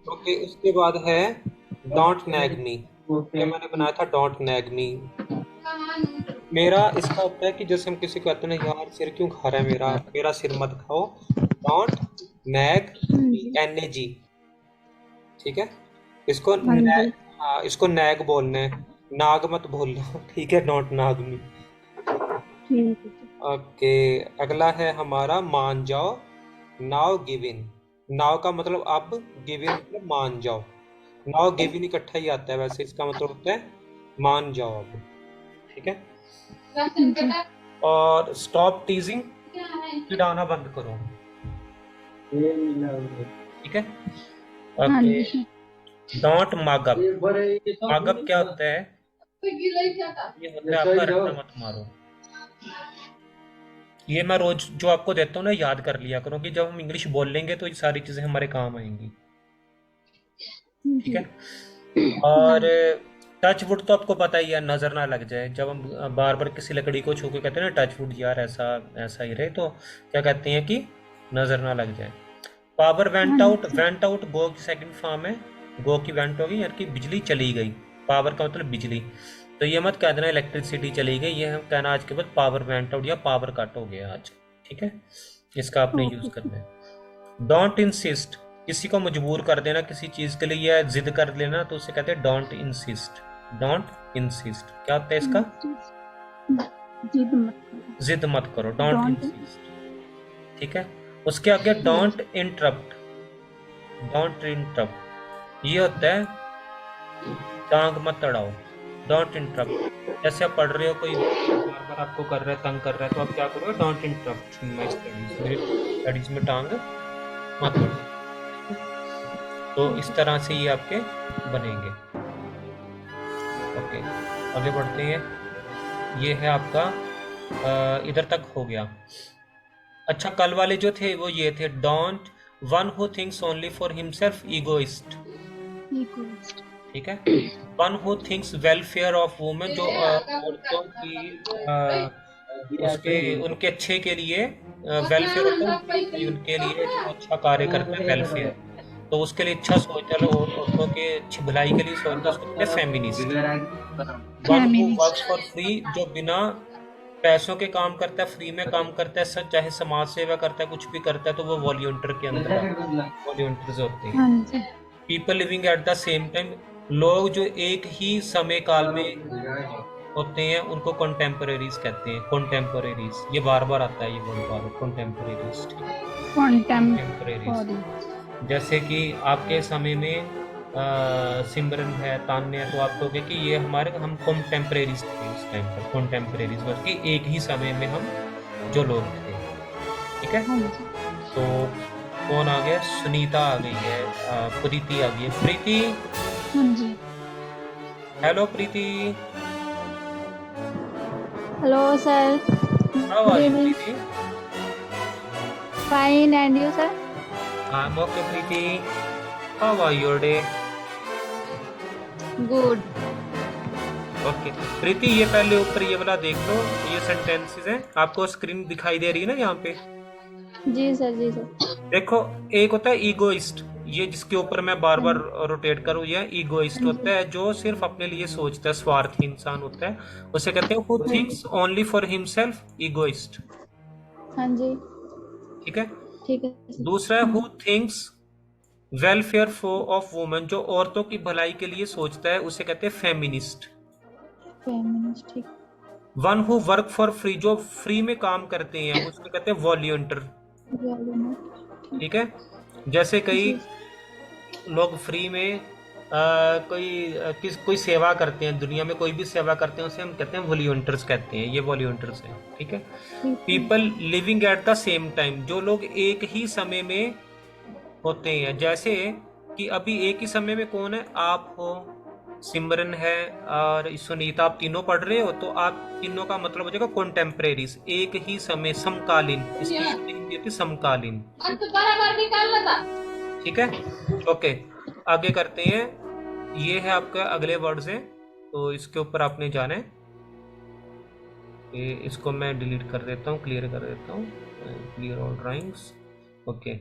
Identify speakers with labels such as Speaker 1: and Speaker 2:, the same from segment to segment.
Speaker 1: Okay, उसके बाद है डोंट नैग मी। ये मैंने बनाया था डोंट नैग मी। मेरा इसका होता है कि जैसे हम किसी को कहते हैं ना, यार सिर क्यों खा रहा है मेरा, मेरा सिर मत खाओ। डोंट नैग
Speaker 2: हाँ
Speaker 1: मी,
Speaker 2: जी।
Speaker 1: NAG। ठीक है, इसको
Speaker 2: हाँ जी।
Speaker 1: नैग, हाँ इसको नैग बोलना है, नाग मत बोलना। ठीक है, डोंट नाग मी।
Speaker 2: ठीक है जी।
Speaker 1: ओके, अगला है हमारा मान जाओ। Now give in. नाउ का मतलब अब, गिव इन मतलब मान जाओ। नाउ गिव इन इकट्ठा ही आता है, वैसे इसका मतलब होता है मान जाओ अब। ठीक है।
Speaker 2: जी।
Speaker 1: और स्टॉप टीजिंग, चिढ़ाना बंद करो। ठीक है।
Speaker 2: हाँ
Speaker 1: ओके,
Speaker 2: जी।
Speaker 1: Don't mug up. Mug up क्या होता है? ये होता है आपका रट्टा मत मारो। ये मैं रोज जो आपको देता हूँ ना, याद कर लिया करो कि जब हम इंग्लिश बोल लेंगे तो ये सारी चीजें हमारे काम आएंगी। ठीक
Speaker 2: जी।
Speaker 1: है। और
Speaker 2: हाँ।
Speaker 1: टच वुड तो आपको पता ही है, नजर ना लग जाए। जब हम बार बार किसी लकड़ी को छू के कहते हैं ना टच वुड यार ऐसा ऐसा ही रहे, तो क्या कहते हैं कि नजर ना लग जाए। पावर
Speaker 2: हाँ
Speaker 1: वेंट आउट,
Speaker 2: जी।
Speaker 1: वेंट आउट गो की सेकंड फॉर्म है। गो की वेंट होगी यार कि बिजली चली गई। पावर का मतलब बिजली। तो ये मत कह देना इलेक्ट्रिसिटी चली गई, ये हम कहना आज के बाद पावर वेंट आउट या पावर कट हो गया आज। ठीक है, इसका आपने यूज
Speaker 2: ओके।
Speaker 1: करना है। डोंट इंसिस्ट, किसी को मजबूर कर देना किसी चीज के लिए या जिद कर लेना, तो उसे कहते हैं डोंट इंसिस्ट। डोंट इंसिस्ट क्या होता है इसका?
Speaker 2: जिद मत करो।
Speaker 1: जिद मत करो, डोंट
Speaker 2: डोंट।
Speaker 1: इंसिस्ट। ठीक है। उसके आगे
Speaker 2: हाँ जी।
Speaker 1: Don't interrupt. डोंट इंटरप्ट ये होता है टांग मत अड़ाओ। डोंट इंटरप्ट, जैसे आप पढ़ रहे हो, कोई बार बार आपको कर रहा है, तंग कर रहा है, तो आप क्या करोगे? डोंट इंटरप्ट माई स्टडीज, मेरी स्टडीज में टांग मत अड़ाओ। ठीक है? तो
Speaker 2: ठीक
Speaker 1: इस
Speaker 2: है।
Speaker 1: तरह से ये आपके बनेंगे। ओके, आगे बढ़ते हैं। ये है आपका इधर तक हो गया। अच्छा, कल वाले जो थे वो ये थे, don't one who thinks only for himself egoist.
Speaker 2: Equalist.
Speaker 1: ठीक है। One who thinks welfare of women, जो औरतों की उसके उनके अच्छे के लिए, वेलफेयर होता है उनके लिए जो अच्छा कार्य करते हैं, वेलफेयर। तो उसके लिए अच्छा सोचता है, औरतों के अच्छी भलाई के लिए सोचता है, उसको कहते हैं feminist. One who works
Speaker 2: feminist.
Speaker 1: For free, जो बिना पैसों के काम करता है, फ्री में काम करता है, चाहे समाज सेवा करता है, कुछ भी करता है, तो वो वॉलंटियर के अंदर आता है। वॉलंटियर्स होते हैं।
Speaker 2: हाँ जी।
Speaker 1: People living at the same time, लोग जो एक ही समय काल में होते हैं उनको कॉन्टेम्परेरीज कहते हैं। कॉन्टेम्परेरीज, ये बार बार आता है ये वर्ड, बार कॉन्टेम्परेरीज। ठीक है। कॉन्टेम्परेरीज,
Speaker 2: कॉन्टेम्पोरी।
Speaker 1: जैसे कि आपके समय में सिमरन है, तान्या है, तो आप कहोगे कि ये हमारे, हम कॉन्टेम्परेरीज थे उस टाइम पर। कॉन्टेम्परेरीज बल्कि एक ही समय में हम जो लोग थे। ठीक है।
Speaker 2: हाँ जी।
Speaker 1: तो कौन आ गया? सुनीता आ गई है, प्रीति आ गई है। प्रीति,
Speaker 2: हाँ जी।
Speaker 1: Hello Preeti.
Speaker 2: Hello sir.
Speaker 1: How
Speaker 2: good
Speaker 1: are you
Speaker 2: evening.
Speaker 1: Preeti?
Speaker 2: Fine and you sir?
Speaker 1: I am okay Preeti. How are your day?
Speaker 2: Good.
Speaker 1: Okay Preeti, ये पहले ऊपर ये वाला देख लो, ये सेंटेंसेस हैं, आपको स्क्रीन दिखाई दे रही है ना यहाँ पे?
Speaker 2: जी सर, जी सर।
Speaker 1: देखो, एक होता है ईगोइस्ट, ये जिसके ऊपर मैं बार
Speaker 2: हाँ
Speaker 1: बार
Speaker 2: जी।
Speaker 1: रोटेट करूँ, ये ईगोइस्ट
Speaker 2: हाँ
Speaker 1: होता
Speaker 2: जी।
Speaker 1: है जो सिर्फ अपने लिए सोचता है, स्वार्थी इंसान होता है। उसे कहते हैं हु
Speaker 2: हाँ जी।
Speaker 1: Thinks only for himself, egoist.
Speaker 2: हाँ जी।
Speaker 1: ठीक है।
Speaker 2: ठीक है सर।
Speaker 1: दूसरा है
Speaker 2: हाँ
Speaker 1: हु
Speaker 2: जी।
Speaker 1: Things welfare for of women, जो औरतों की भलाई के लिए सोचता है, उसे कहते हैं फेमिनिस्ट।
Speaker 2: फेमिनिस्ट। ठीक।
Speaker 1: One who work for free, जो फ्री में काम करते हैं, उसको कहते हैं वॉलियंटर।
Speaker 2: वॉल्यूमेट्रिक।
Speaker 1: ठीक
Speaker 2: ठीक।
Speaker 1: है। जैसे कई
Speaker 2: जी।
Speaker 1: लोग फ्री में कोई सेवा करते हैं, दुनिया में कोई भी सेवा करते हैं, उसे हम कहते हैं वॉलियंटर्स कहते हैं, ये वॉलियंटर्स हैं। ठीक है।
Speaker 2: ठीक है।
Speaker 1: People living at the same time, जो लोग एक ही समय में होते हैं, जैसे कि अभी एक ही समय में कौन है? आप हो, सिमरन है, और सुनीता, आप तीनों पढ़ रहे हो, तो आप तीनों का मतलब हो जाएगा कॉन्टेम्परेरीज, एक ही समय, समकालीन। इसकी शुद्ध हिंदी होती है समकालीन। ठीक है। ओके, आगे करते हैं। ये है आपका अगले वर्ड्स हैं, तो इसके ऊपर आपने जाना है। इसको मैं डिलीट कर देता हूँ, क्लियर कर देता हूँ। Clear all drawings. ओके,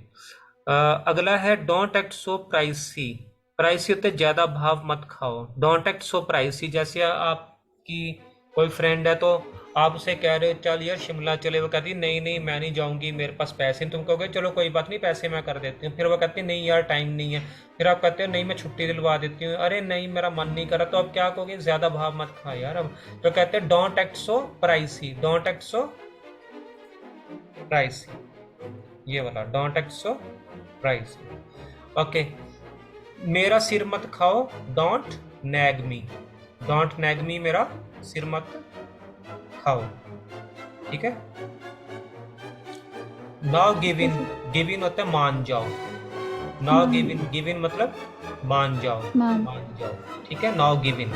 Speaker 1: अगला है don't act so pricey. Pricey होते ज्यादा भाव मत खाओ। डोंट एक्ट सो प्राइसी, जैसे आपकी कोई फ्रेंड है तो आप उसे कह रहे हो चल यार शिमला चले, वो कहती है नहीं नहीं मैं नहीं जाऊंगी, मेरे पास पैसे नहीं। तुम कहोगे चलो कोई बात नहीं पैसे मैं कर देती हूँ, फिर वो कहती है नहीं यार टाइम नहीं है। फिर आप कहते हो नहीं मैं छुट्टी दिलवा देती हूँ, अरे नहीं मेरा मन नहीं कर रहा। तो अब क्या कहोगे, ज्यादा भाव मत खा यार। अब तो कहते हैं don't act so pricey, don't act so pricey, ये वाला don't act so pricey. Okay, मेरा सिर मत खाओ, don't nag me. Don't nag me, मेरा सिर मत खाओ, ठीक है। Now give
Speaker 2: okay
Speaker 1: in,
Speaker 2: sir.
Speaker 1: Give in होता है मान जाओ। नाउ
Speaker 2: मान
Speaker 1: गिव इन,
Speaker 2: जाओ।
Speaker 1: गिव इन मतलब मान जाओ,
Speaker 2: मान।
Speaker 1: मान जाओ, ठीक है। नाउ गिव इन,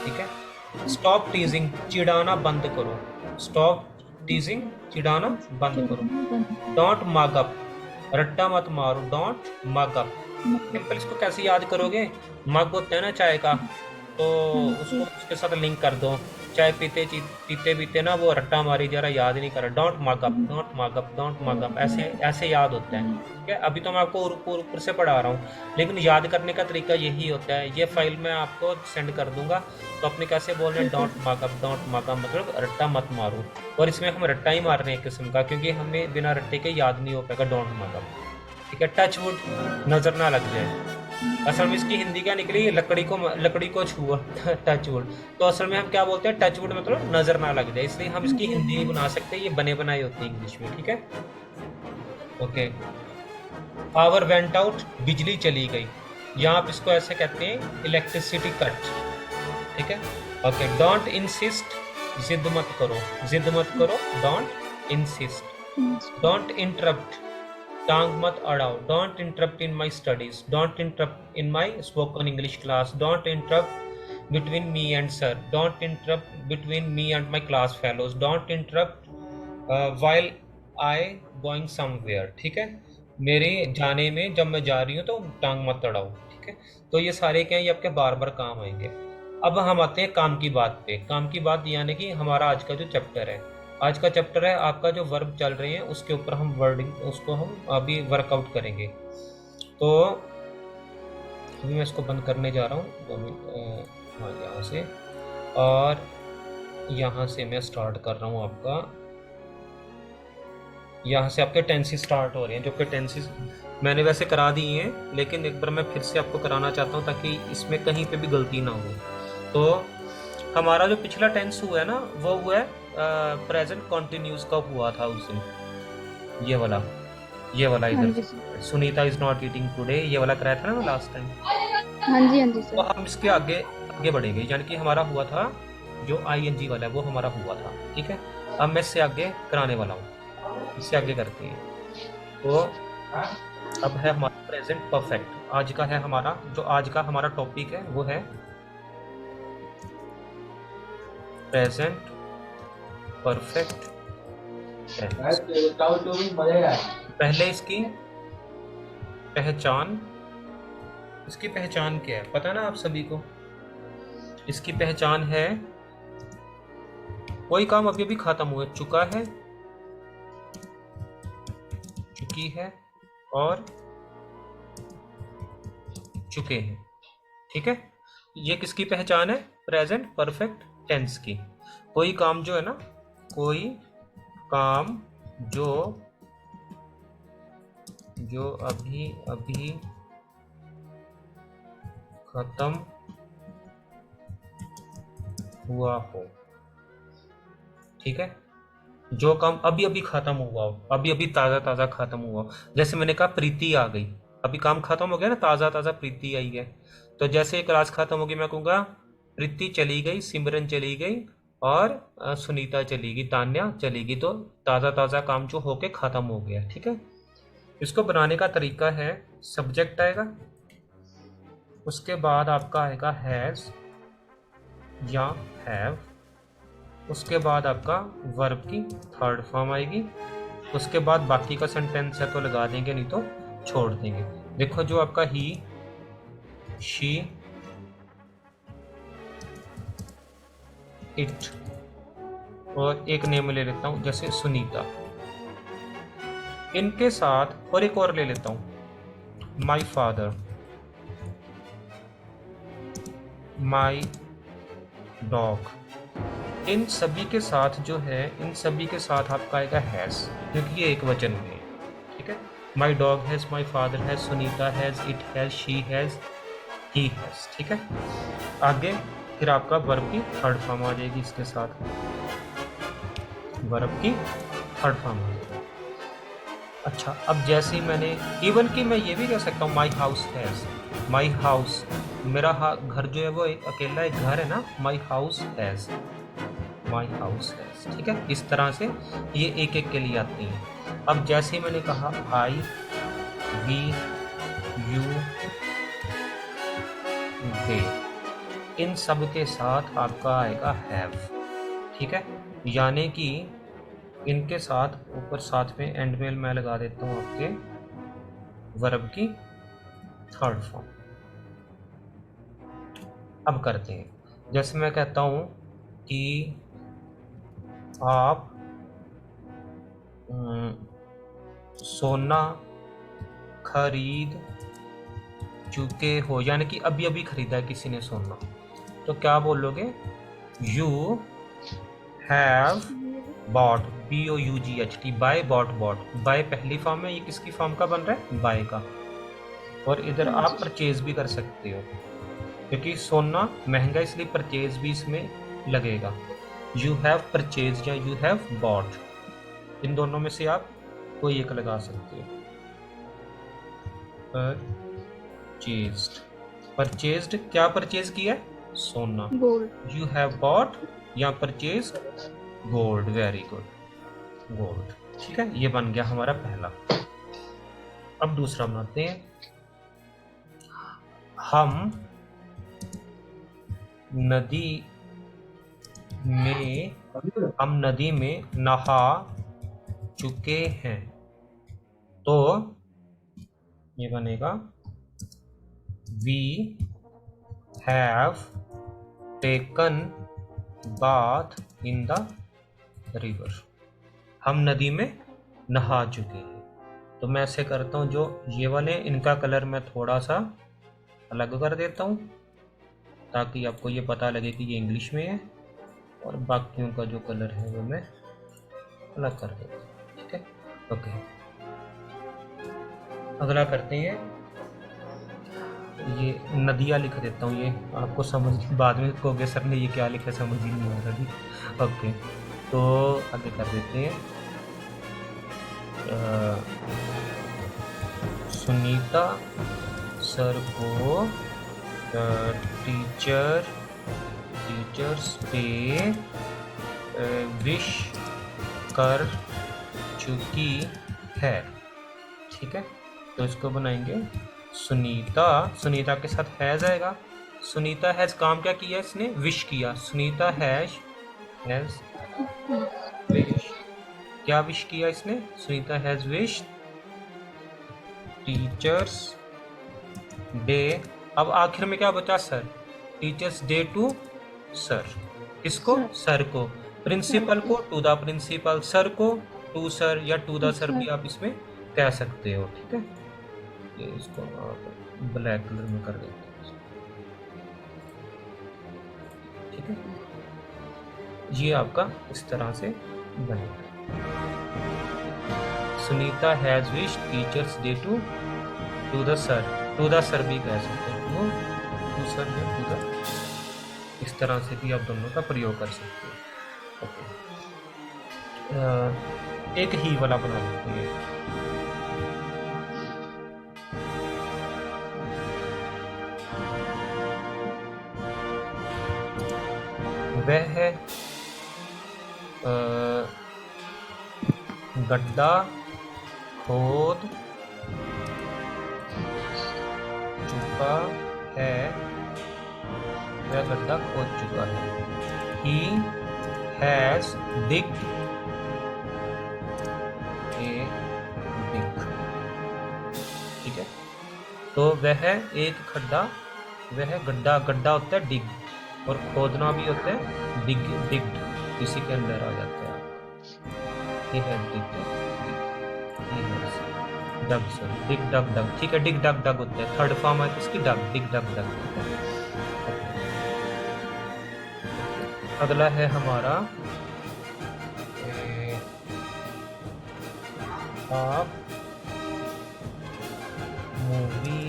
Speaker 1: ठीक है। स्टॉप टीजिंग, चिढ़ाना बंद करो। स्टॉप टीजिंग, चिढ़ाना बंद करो।
Speaker 2: चिढ़ाना बंद।
Speaker 1: डोंट मग अप, रट्टा मत मारो, डोंट मग अप।
Speaker 2: मतलब।
Speaker 1: सिंपल, इसको कैसे याद करोगे, मग होता है ना चाय का, तो
Speaker 2: हाँ
Speaker 1: उसको
Speaker 2: जी।
Speaker 1: उसके साथ लिंक कर दो। चाय पीते पीते पीते ना वो रट्टा मारी जा रहा, याद नहीं कर रहा। Don't mug up, don't mug up, don't mug up, ऐसे ऐसे याद होता है, ठीक है। अभी तो मैं आपको ऊपर ऊपर से पढ़ा रहा हूँ, लेकिन याद करने का तरीका यही होता है। ये फाइल मैं आपको सेंड कर दूंगा, तो अपने कैसे बोल रहे हैं,
Speaker 2: ठीक है।
Speaker 1: Don't mug up, don't mug up मतलब रट्टा मत मारो। और इसमें हम रट्टा ही मार रहे हैं एक किस्म का, क्योंकि हमें बिना रट्टे के याद नहीं हो पाएगा डोंट मग अप, ठीक है। टच वुड, नजर ना लग जाए। असल में इसकी हिंदी क्या निकली, लकड़ी को छुआ, टच वुड। तो असल में हम क्या बोलते हैं, टच वुड मतलब नजर ना लग जाए, इसलिए हम इसकी हिंदी नहीं बना सकते, ये बने बनाए होते हैं इंग्लिश में, ठीक है। ओके, पावर वेंट आउट, बिजली चली गई। यहाँ आप इसको ऐसे कहते हैं इलेक्ट्रिसिटी कट, ठीक है। ओके, डोंट इंसिस्ट, जिद मत करो, जिद मत करो, डोंट इंसिस्ट। डोंट इंटरप्ट, टांग मत अड़ाओ। Don't interrupt in my studies, don't interrupt in my spoken English class, don't interrupt between me and sir, don't interrupt between me and my class fellows, don't interrupt while I going somewhere, ठीक है। मेरे जाने में, जब मैं जा रही हूँ तो टांग मत अड़ाओ, ठीक है। तो ये सारे क्या है, ये आपके बार बार काम आएंगे। अब हम आते हैं काम की बात पे। काम की बात यानी कि हमारा आज का जो चैप्टर है, आज का चैप्टर है आपका जो वर्ब चल रहे हैं उसके ऊपर हम वर्डिंग, उसको हम अभी वर्कआउट करेंगे। तो अभी मैं इसको बंद करने जा रहा हूँ 2 मिनट। हाँ, यहाँ से, और यहाँ से मैं स्टार्ट कर रहा हूँ आपका, यहाँ से आपके टेंसेस स्टार्ट हो रहे हैं, जो कि टेंसेस मैंने वैसे करा दिए हैं, लेकिन एक बार मैं फिर से आपको कराना चाहता हूँ ताकि इसमें कहीं पे भी गलती ना हो। तो हमारा जो पिछला टेंस हुआ है ना, वो हुआ है प्रेजेंट कॉन्टिन्यूस का हुआ था उस दिन, ये वाला, ये वाला
Speaker 2: हाँ
Speaker 1: इधर,
Speaker 2: जी sir.
Speaker 1: Sunita is not eating today, ये वाला कराया था ना लास्ट टाइम।
Speaker 2: हाँ जी
Speaker 1: तो
Speaker 2: सर।
Speaker 1: हम इसके आगे आगे बढ़ेंगे, यानी कि हमारा हुआ था जो आईएनजी वाला है वो हमारा हुआ था, ठीक है। अब मैं इससे आगे कराने वाला हूँ, इससे आगे करते हैं। तो अब है हमारा प्रेजेंट परफेक्ट। आज का है हमारा, जो आज का हमारा टॉपिक है वो है प्रेजेंट परफेक्ट टेंस। पहले इसकी पहचान, इसकी पहचान क्या है पता है ना आप सभी को। इसकी पहचान है, कोई काम अभी अभी खत्म हुआ, चुका है, चुकी है और चुके हैं, ठीक है। ये किसकी पहचान है, प्रेजेंट परफेक्ट टेंस की। कोई काम जो है ना, कोई काम जो जो अभी अभी खत्म हुआ हो, ठीक है। जो काम अभी अभी खत्म हुआ हो, अभी अभी ताजा ताजा खत्म हुआ हो। जैसे मैंने कहा प्रीति आ गई, अभी काम खत्म हो गया ना, ताजा ताजा प्रीति आई है। तो जैसे क्लास खत्म होगी मैं कहूँगा प्रीति चली गई, सिमरन चली गई और सुनीता चली गई, तान्या चली गई। तो ताजा ताजा काम जो होके खत्म हो गया, ठीक है। इसको बनाने का तरीका है, सब्जेक्ट आएगा, उसके बाद आपका आएगा हैज या हैव, उसके बाद आपका वर्ब की थर्ड फॉर्म आएगी, उसके बाद बाकी का सेंटेंस है तो लगा देंगे, नहीं तो छोड़ देंगे। देखो जो आपका ही, शी, इट, और एक नेम ले लेता हूं जैसे सुनीता, इनके साथ और एक और ले लेता हूं, माई फादर, माई डॉग। इन सभी के साथ जो है, इन सभी के साथ आपका आएगा हैज, क्योंकि ये एक वचन में है। ठीक है, my dog has, my father has, Sunita has, it has, she has, he has. ठीक है, आगे फिर आपका वर्ब की थर्ड फॉर्म आ जाएगी इसके साथ, वर्ब की थर्ड फॉर्म आ जाएगी। अच्छा, अब जैसे ही मैंने इवन कि मैं ये भी कह सकता हूँ my house has, my house, मेरा घर जो है वो एक अकेला एक घर है ना, my house has, my house has. ठीक है, इस तरह से ये एक एक के लिए आती हैं। अब जैसे ही मैंने कहा आई, वी, यू, दे, इन सब के साथ आपका आएगा हैव। ठीक है, यानी कि इनके साथ ऊपर साथ में एंड में मैं लगा देता हूँ आपके वर्ब की थर्ड फॉर्म। अब करते हैं, जैसे मैं कहता हूं कि आप सोना खरीद चुके हो, यानी कि अभी अभी खरीदा है किसी ने सोना, तो क्या बोलोगे? You have bought, BOUGHT, buy, bought, bought. Buy पहली फॉर्म है, ये किसकी फॉर्म का बन रहा है? बाय का। और इधर आप परचेज भी कर सकते हो, क्योंकि सोना महंगा इसलिए परचेज भी इसमें लगेगा। यू हैव परचेज या यू हैव बॉट, इन दोनों में से आप कोई एक लगा सकते हो। परचेज्ड, परचेज्ड, क्या परचेज किया? सोना।
Speaker 2: गोल्ड।
Speaker 1: यू हैव बॉट या purchase gold, very good, gold. ठीक है, ये बन गया हमारा पहला। अब दूसरा बनाते हैं, हम नदी में नहा चुके हैं, तो ये बनेगा we have taken bath in the river. हम नदी में नहा चुके हैं, तो मैं ऐसे करता हूँ, जो ये वाले इनका कलर मैं थोड़ा सा अलग कर देता हूँ, ताकि आपको ये पता लगे कि ये इंग्लिश में है, और बाकियों का जो कलर है वो मैं अलग कर देता हूँ। ठीक है, ओके। अगला करते हैं, ये नदियाँ लिख देता हूँ, ये आपको समझ बाद में कहोगे सर ने ये क्या लिखा, समझ ही नहीं आ रहा जी। ओके, तो आगे कर देते हैं, सुनीता सर को टीचर्स डे विश कर चुकी है। ठीक है, तो इसको बनाएंगे सुनीता, सुनीता के साथ हैज आएगा। सुनीता हैज काम क्या किया इसने? विश किया। सुनीता हैज विश, क्या विश किया इसने? Sunita has wish teachers day. अब आखिर में क्या बचा? Sir, teachers day to sir. किसको? सर को। प्रिंसिपल को टू द प्रिंसिपल, सर को टू सर या टू द सर भी आप इसमें कह सकते हो। ठीक है, ये इसको आप ब्लैक कलर में कर देते हैं। ठीक है, ये आपका इस तरह से बनेगा। Sunita has wish teachers day to the sir, to the sir भी कह सकते हो, टू सर या टू द, इस तरह से भी आप दोनों का प्रयोग कर सकते हो। ओके, एक ही वाला बना लेते हैं। वह गड्ढा खोद चुका है, वह गड्ढा खोद चुका है। He has digged a dig। ठीक है, तो वह एक खड्डा, वह गड्ढा, गड्ढा होता है डिग, और खोदना भी होता है डिग, डिग्ड, इसी के अंदर आ जाता है। He has digged a dig। He has dug sir, dig dug dug, ठीक है, डिग डग डग होता है, थर्ड फॉर्म है इसकी डग, डिग डग डग, ठीक है। अगला है हमारा ए, आप मूवी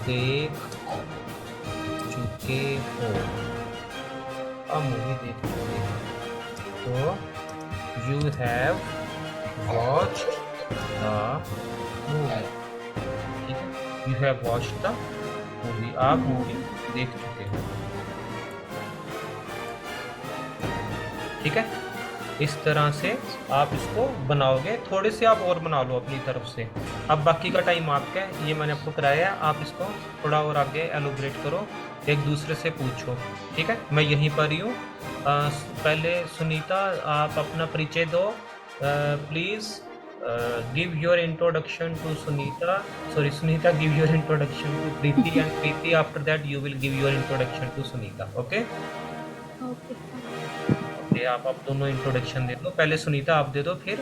Speaker 1: देख चुके हो, आप मूवी देख चुके हो, तो you have watched the movie, ठीक है, you have watched the movie, आप मूवी देख चुके हो, ठीक है। इस तरह से आप इसको बनाओगे, थोड़े से आप और बना लो अपनी तरफ से। अब बाकी का टाइम आपका है, ये मैंने आपको कराया है, आप इसको थोड़ा और आगे एलोब्रेट करो, एक दूसरे से पूछो, ठीक है। मैं यहीं पर ही हूँ। पहले सुनीता आप अपना परिचय दो, please give your introduction to Sunita, sorry Sunita give your introduction to Preeti, and Preeti after that you will give your introduction to Sunita, okay.
Speaker 2: Okay.
Speaker 1: आप दोनों इंट्रोडक्शन दे दो, पहले सुनीता आप दे दो, फिर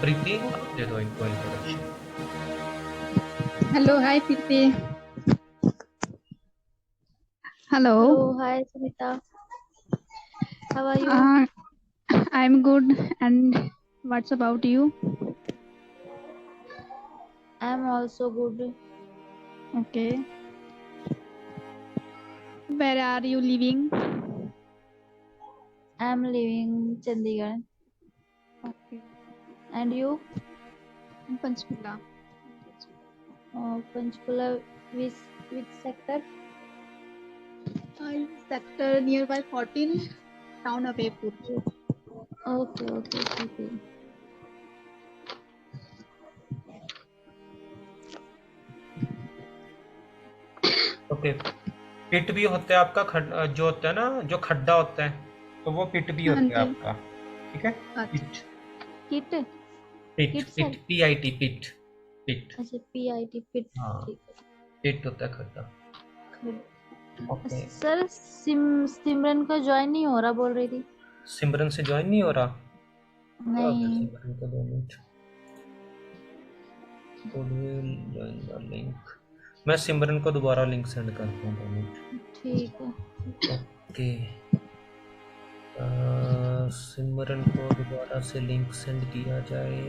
Speaker 1: प्रीति आप दे दो इनको introduction.
Speaker 2: Hello, hi Preeti. Hello.
Speaker 3: Hello, hi Smita. How are you?
Speaker 2: I'm good. And what's about you?
Speaker 3: I'm also good.
Speaker 2: Okay. Where are you living?
Speaker 3: I'm living in Chandigarh.
Speaker 2: Okay.
Speaker 3: And you?
Speaker 2: In Panchkula.
Speaker 3: Panchkula, which sector?
Speaker 2: Sector nearby 14, town of Epur.
Speaker 3: Okay.
Speaker 1: Okay, pit भी होता है आपका, जो होता है ना, जो खड्डा होता है, तो वो पिट भी होता है आपका, ठीक है। पिट,
Speaker 3: Kit?
Speaker 1: पिट,
Speaker 3: किट
Speaker 1: पिट,
Speaker 3: सर?
Speaker 1: PIT, पिट, पिट,
Speaker 3: अच्छा PIT पिट,
Speaker 1: हाँ,
Speaker 3: ठीक है।
Speaker 1: पिट होता है खड्डा, ओके।
Speaker 3: सर सिमरन को ज्वाइन नहीं हो रहा बोल रही थी।
Speaker 1: सिमरन से ज्वाइन नहीं हो रहा?
Speaker 3: नहीं।
Speaker 1: सिमरन को 2 मिनट, ज्वाइन द लिंक, मैं सिमरन को दोबारा लिंक सेंड करता हूँ, 2 मिनट,
Speaker 3: ठीक है।
Speaker 1: ओके। सिमरन को दोबारा से लिंक सेंड किया जाए,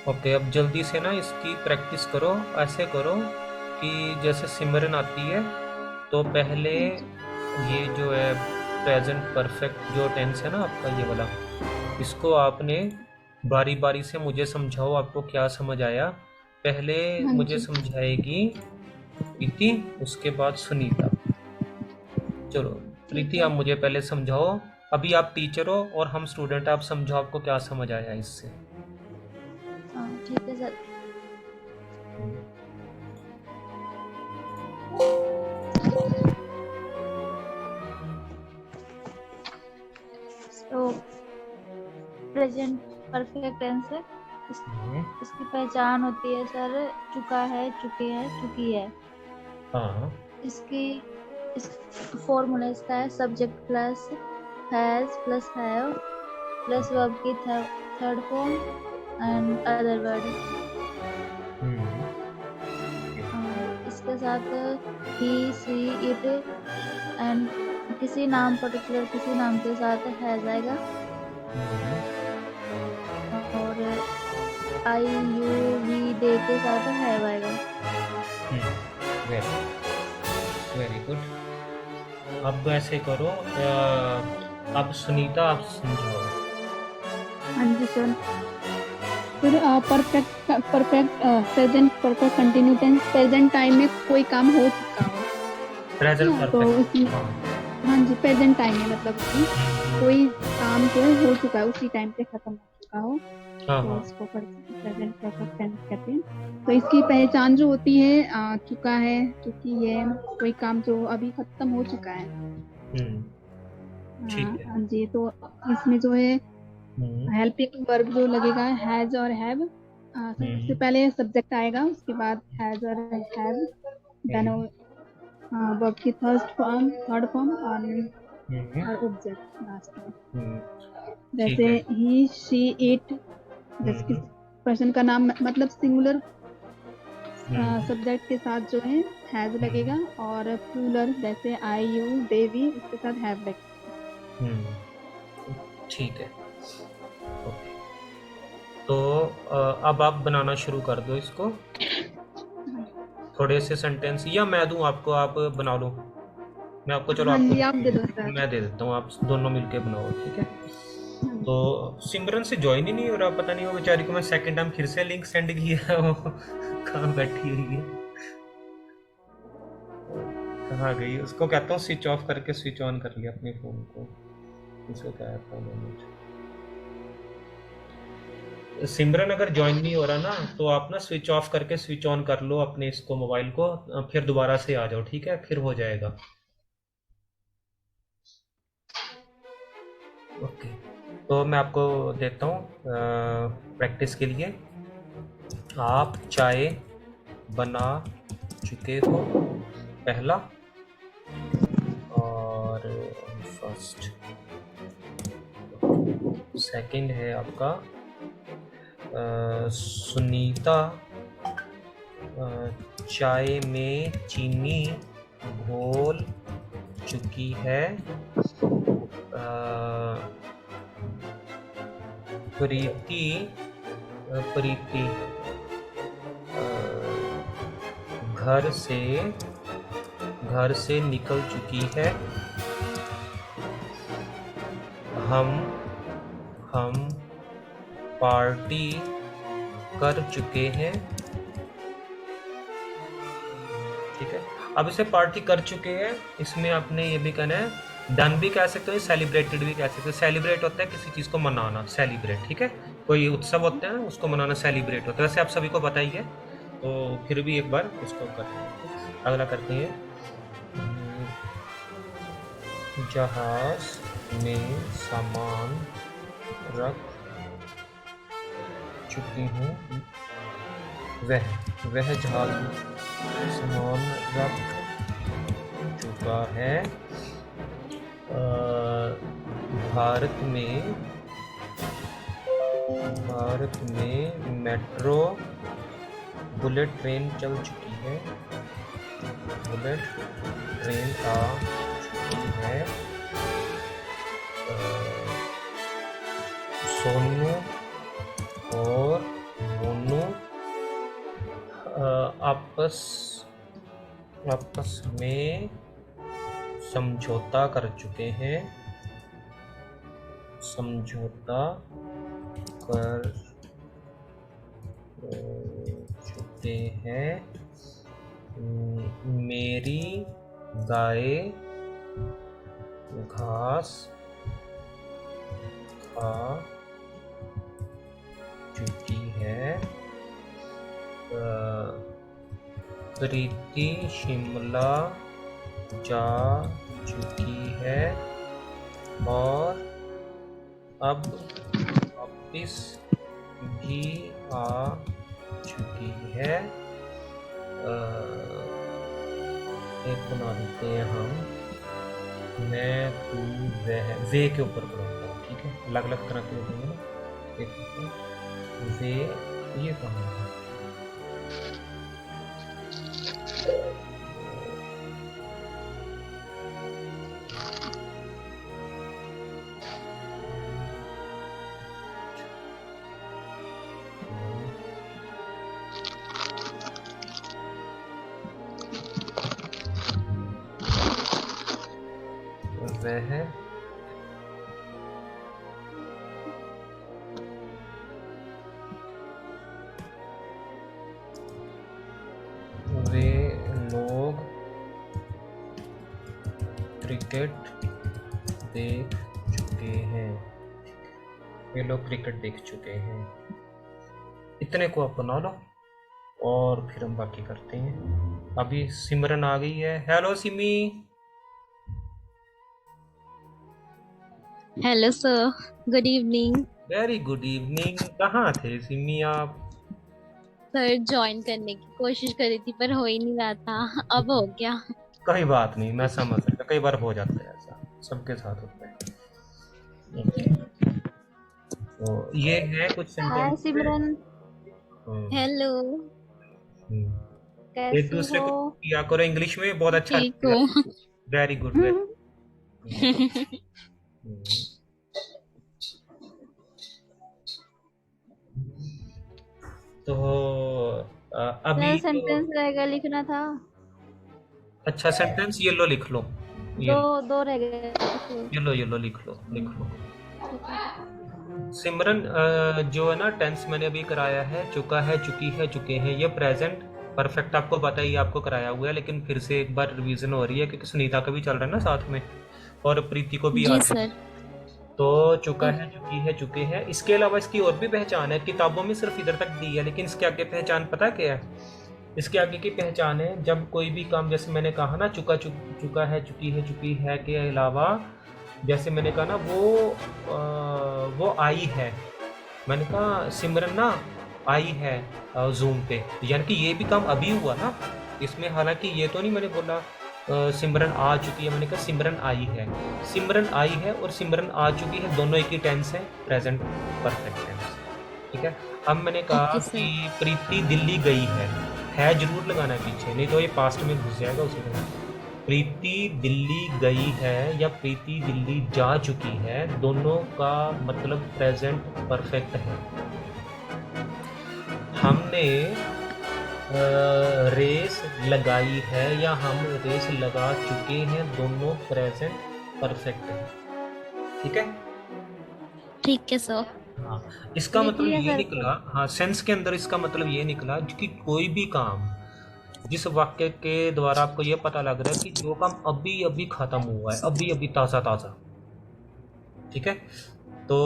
Speaker 1: ओके। अब जल्दी से ना इसकी प्रैक्टिस करो, ऐसे करो कि जैसे सिमरन आती है तो पहले ये जो है प्रेजेंट परफेक्ट जो टेंस है ना आपका, ये वाला, इसको आपने बारी बारी से मुझे समझाओ, आपको क्या समझ आया। पहले मुझे समझाएगी प्रीति, उसके बाद सुनीता। चलो प्रीति आप मुझे पहले समझाओ, अभी आप टीचर हो और हम स्टूडेंट, आप समझाओ आपको क्या समझ आया इससे।
Speaker 3: ठीक है सर। तो प्रेजेंट परफेक्ट टेंस है, इसकी पहचान होती है सर चुका है, चुके हैं, चुकी है।
Speaker 1: हाँ।
Speaker 3: इस फॉर्मूला इसका है subject plus has plus have plus verb की third form and other word. इसके साथ ही, सी, इट एंड किसी नाम, पर्टिकुलर किसी नाम के साथ हैज आएगा, और आई यू वी दे के साथ हैव आएगा।
Speaker 1: Very good. अब ऐसे करो, अब सुनीता आप समझाओ।
Speaker 2: हाँ जी सर। फिर perfect present perfect continuous tense, present time में कोई काम हो चुका हो।
Speaker 1: प्रेजेंट
Speaker 2: ना, तो
Speaker 1: परफेक्ट।
Speaker 2: उसमें
Speaker 1: हाँ।
Speaker 2: हाँ जी प्रेजेंट टाइम में मतलब कि कोई काम जो है हो चुका है उसी टाइम पे खत्म हो चुका हो,
Speaker 1: हाँ
Speaker 2: तो
Speaker 1: हाँ।
Speaker 2: उसको प्रेजेंट परफेक्ट टेंस कहते हैं। तो इसकी पहचान जो होती है चुका है, चुकी है, कोई काम जो अभी खत्म हो चुका है।
Speaker 1: हम्म। ठीक है।
Speaker 2: हाँ जी, तो इसमें जो है
Speaker 1: हम्म।
Speaker 2: हेल्पिंग वर्ब जो लगेगा हैज और हैव। सबसे
Speaker 1: हम्म।
Speaker 2: पहले सब्जेक्ट आएगा, उसके बाद हैज और हैव, देन
Speaker 1: हम्म।
Speaker 2: वर्ब की फर्स्ट फॉर्म, थर्ड फॉर्म
Speaker 1: हम्म।
Speaker 2: और ऑब्जेक्ट लास्ट में।
Speaker 1: हम्म।
Speaker 2: जैसे
Speaker 1: ठीक है।
Speaker 2: ही शी इट, जैसे किसी
Speaker 1: हम्म।
Speaker 2: पर्सन का नाम मतलब सिंगुलर
Speaker 1: हम्म।
Speaker 2: सब्जेक्ट के साथ जो है हैज लगेगा,
Speaker 1: हम्म।
Speaker 2: और प्लूरल जैसे आई यू दे वी, उसके साथ हैव लगेगा।
Speaker 1: हम्म। ठीक है। ओके। तो अब आप बनाना शुरू कर दो इसको, थोड़े से सेंटेंस, या मैं दूं आपको, आप बना लो। मैं आपको, चलो
Speaker 2: हाँ
Speaker 1: आपको
Speaker 2: जी, आप दे दो सर।
Speaker 1: मैं दे देता हूँ, आप दोनों मिलके बनाओ, ठीक है।
Speaker 2: हाँ
Speaker 1: तो
Speaker 2: जी।
Speaker 1: सिमरन से ज्वाइन ही नहीं हो रहा, पता नहीं वो बेचारी को मैं सेकंड टाइम फिर से लिंक सेंड किया है, वो कहाँ बैठी हुई है, कहाँ गई, उसको कहता हूँ स्विच ऑफ करके स्विच ऑन कर लिया अपने फोन को, इसको क्या प्रॉब्लम है। सिमरन अगर ज्वाइन नहीं हो रहा ना, तो आप ना स्विच ऑफ करके स्विच ऑन कर लो अपने इसको, मोबाइल को, फिर दोबारा से आ जाओ, ठीक है, फिर हो जाएगा। ओके। तो मैं आपको देता हूँ प्रैक्टिस के लिए। आप चाय बना चुके हो, पहला। और फर्स्ट, सेकंड है आपका सुनीता चाय में चीनी घोल चुकी है। प्रीति प्रीति घर से निकल चुकी है। हम पार्टी कर चुके हैं। ठीक है। अब इसे पार्टी कर चुके हैं, इसमें आपने ये भी कहना है, डन भी कह सकते हो, सेलिब्रेटेड भी कह सकते हो। सेलिब्रेट होता है किसी चीज को मनाना, सेलिब्रेट, ठीक है। कोई उत्सव होता है उसको मनाना सेलिब्रेट होता है, वैसे आप सभी को पता ही है, तो फिर भी एक बार इसको करते हैं। अगला करते हैं, जहाज में सामान रख चुकी हूँ। वह जहाज में सामान रख चुका है। भारत में मेट्रो बुलेट ट्रेन चल चुकी है। बुलेट ट्रेन आ चुकी है। सोनू और मोनू आपस में समझौता कर चुके हैं। समझौता कर चुके हैं। मेरी गाय घास खा चुकी है। प्रीति शिमला जा चुकी है और अब वापिस भी आ चुकी है। एक बना देते हैं हम, मैं तू वह, वे के ऊपर बनाऊंगा, ठीक है, अलग अलग तरह के होंगे ना, एक वे, ये कहाँ है? वह वे लोग क्रिकेट देख चुके हैं, ये लोग क्रिकेट देख चुके हैं। इतने को आप बना लो और फिर हम बाकी करते हैं। अभी सिमरन आ गई है। Hello Simi.
Speaker 4: Hello sir, good evening.
Speaker 1: Very good evening. कहाँ थे सिमी आप?
Speaker 4: सर ज्वाइन करने की कोशिश करी थी पर हो ही नहीं रहा था, अब हो गया।
Speaker 1: कोई बात नहीं, मैं समझ सकता, कई बार हो जाता है ऐसा, सबके साथ होता है। ओके, तो ये है कुछ
Speaker 3: हाय
Speaker 1: सेंटेंस।
Speaker 3: सिमरन,
Speaker 4: हेलो,
Speaker 1: एक
Speaker 3: कैसी
Speaker 1: दूसरे
Speaker 3: हो?
Speaker 1: को किया करो इंग्लिश में, बहुत अच्छा
Speaker 4: ठीक
Speaker 1: लगेगा।
Speaker 4: हूँ।
Speaker 1: Very good, very. तो अभी
Speaker 3: सर
Speaker 1: तो
Speaker 3: सेंटेंस रह गया लिखना था।
Speaker 1: अच्छा सेंटेंस ये लो, लिख लो। ये
Speaker 3: दो
Speaker 1: लो,
Speaker 3: दो रह गए थे।
Speaker 1: ये लो, लिख लो, लिख लो।
Speaker 3: ठीक है।
Speaker 1: सिमरन, जो है ना टेंस मैंने अभी कराया है, चुका है, चुकी है, चुके हैं, ये प्रेजेंट परफेक्ट आपको पता ही, आपको कराया हुआ है, लेकिन फिर से एक बार रिवीजन हो रही है क्योंकि सुनीता का भी चल रहा है ना साथ में, और प्रीति को भी
Speaker 4: जी
Speaker 1: आता है।
Speaker 4: सर।
Speaker 1: तो चुका है, चुकी है, चुके हैं, इसके अलावा इसकी और भी पहचान है, किताबों में सिर्फ इधर तक दी है, लेकिन इसके आगे पहचान पता क्या है? इसके आगे की पहचान है जब कोई भी काम, जैसे मैंने कहा ना, चुका है, चुकी है, चुकी है के अलावा, जैसे मैंने कहा ना वो आई है, मैंने कहा सिमरन ना आई है जूम पे, यानी कि ये भी काम अभी हुआ ना इसमें। हालांकि ये तो नहीं मैंने बोला सिमरन आ चुकी है, मैंने कहा सिमरन आई है। सिमरन आई है और सिमरन आ चुकी है, दोनों एक ही टेंस है, प्रेजेंट परफेक्ट टेंस। ठीक है। अब मैंने कहा
Speaker 4: ओके
Speaker 1: कि
Speaker 4: सर।
Speaker 1: प्रीति दिल्ली गई है जरूर लगाना है पीछे, नहीं तो ये पास्ट में घुस जाएगा उसी में। प्रीति दिल्ली गई है या प्रीति दिल्ली जा चुकी है, दोनों का मतलब प्रेजेंट परफेक्ट है। हमने रेस लगाई है या हम रेस लगा चुके हैं, दोनों प्रेजेंट परफेक्ट है। ठीक है।
Speaker 4: ठीक है सर।
Speaker 1: हाँ, इसका
Speaker 3: लिख
Speaker 1: मतलब
Speaker 3: लिया
Speaker 1: ये
Speaker 3: सर।
Speaker 1: निकला, हाँ सेंस के अंदर इसका मतलब ये निकला कि कोई भी काम, जिस वाक्य के द्वारा आपको ये पता लग रहा है कि जो काम अभी अभी खत्म हुआ है, अभी अभी ताजा ताजा, ठीक है, तो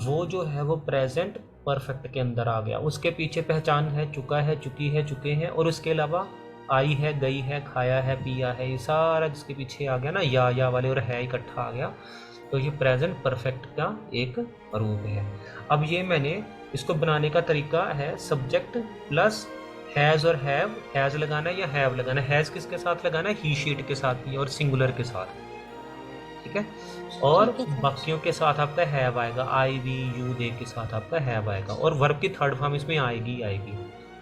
Speaker 1: वो जो है वो प्रेजेंट परफेक्ट के अंदर आ गया। उसके पीछे पहचान है चुका है, चुकी है, चुके हैं, और उसके अलावा आई है, गई है, खाया है, पिया है, ये सारा जिसके पीछे आ गया ना, या वाले और है इकट्ठा आ गया, तो ये प्रेजेंट परफेक्ट का एक रूप है। अब ये मैंने इसको बनाने का तरीका है सब्जेक्ट प्लस हैज़ और हैज़ लगाना है या हैव लगाना है। हैज़ किसके साथ लगाना है? ही शीट के साथ ही और सिंगुलर के साथ, ठीक है। और
Speaker 4: ठीक है सर।
Speaker 1: बाकियों के साथ आपका हैव आएगा, आई वी यू दे के साथ आपका हैव आएगा, और वर्ब की थर्ड फॉर्म इसमें आएगी ही आएगी,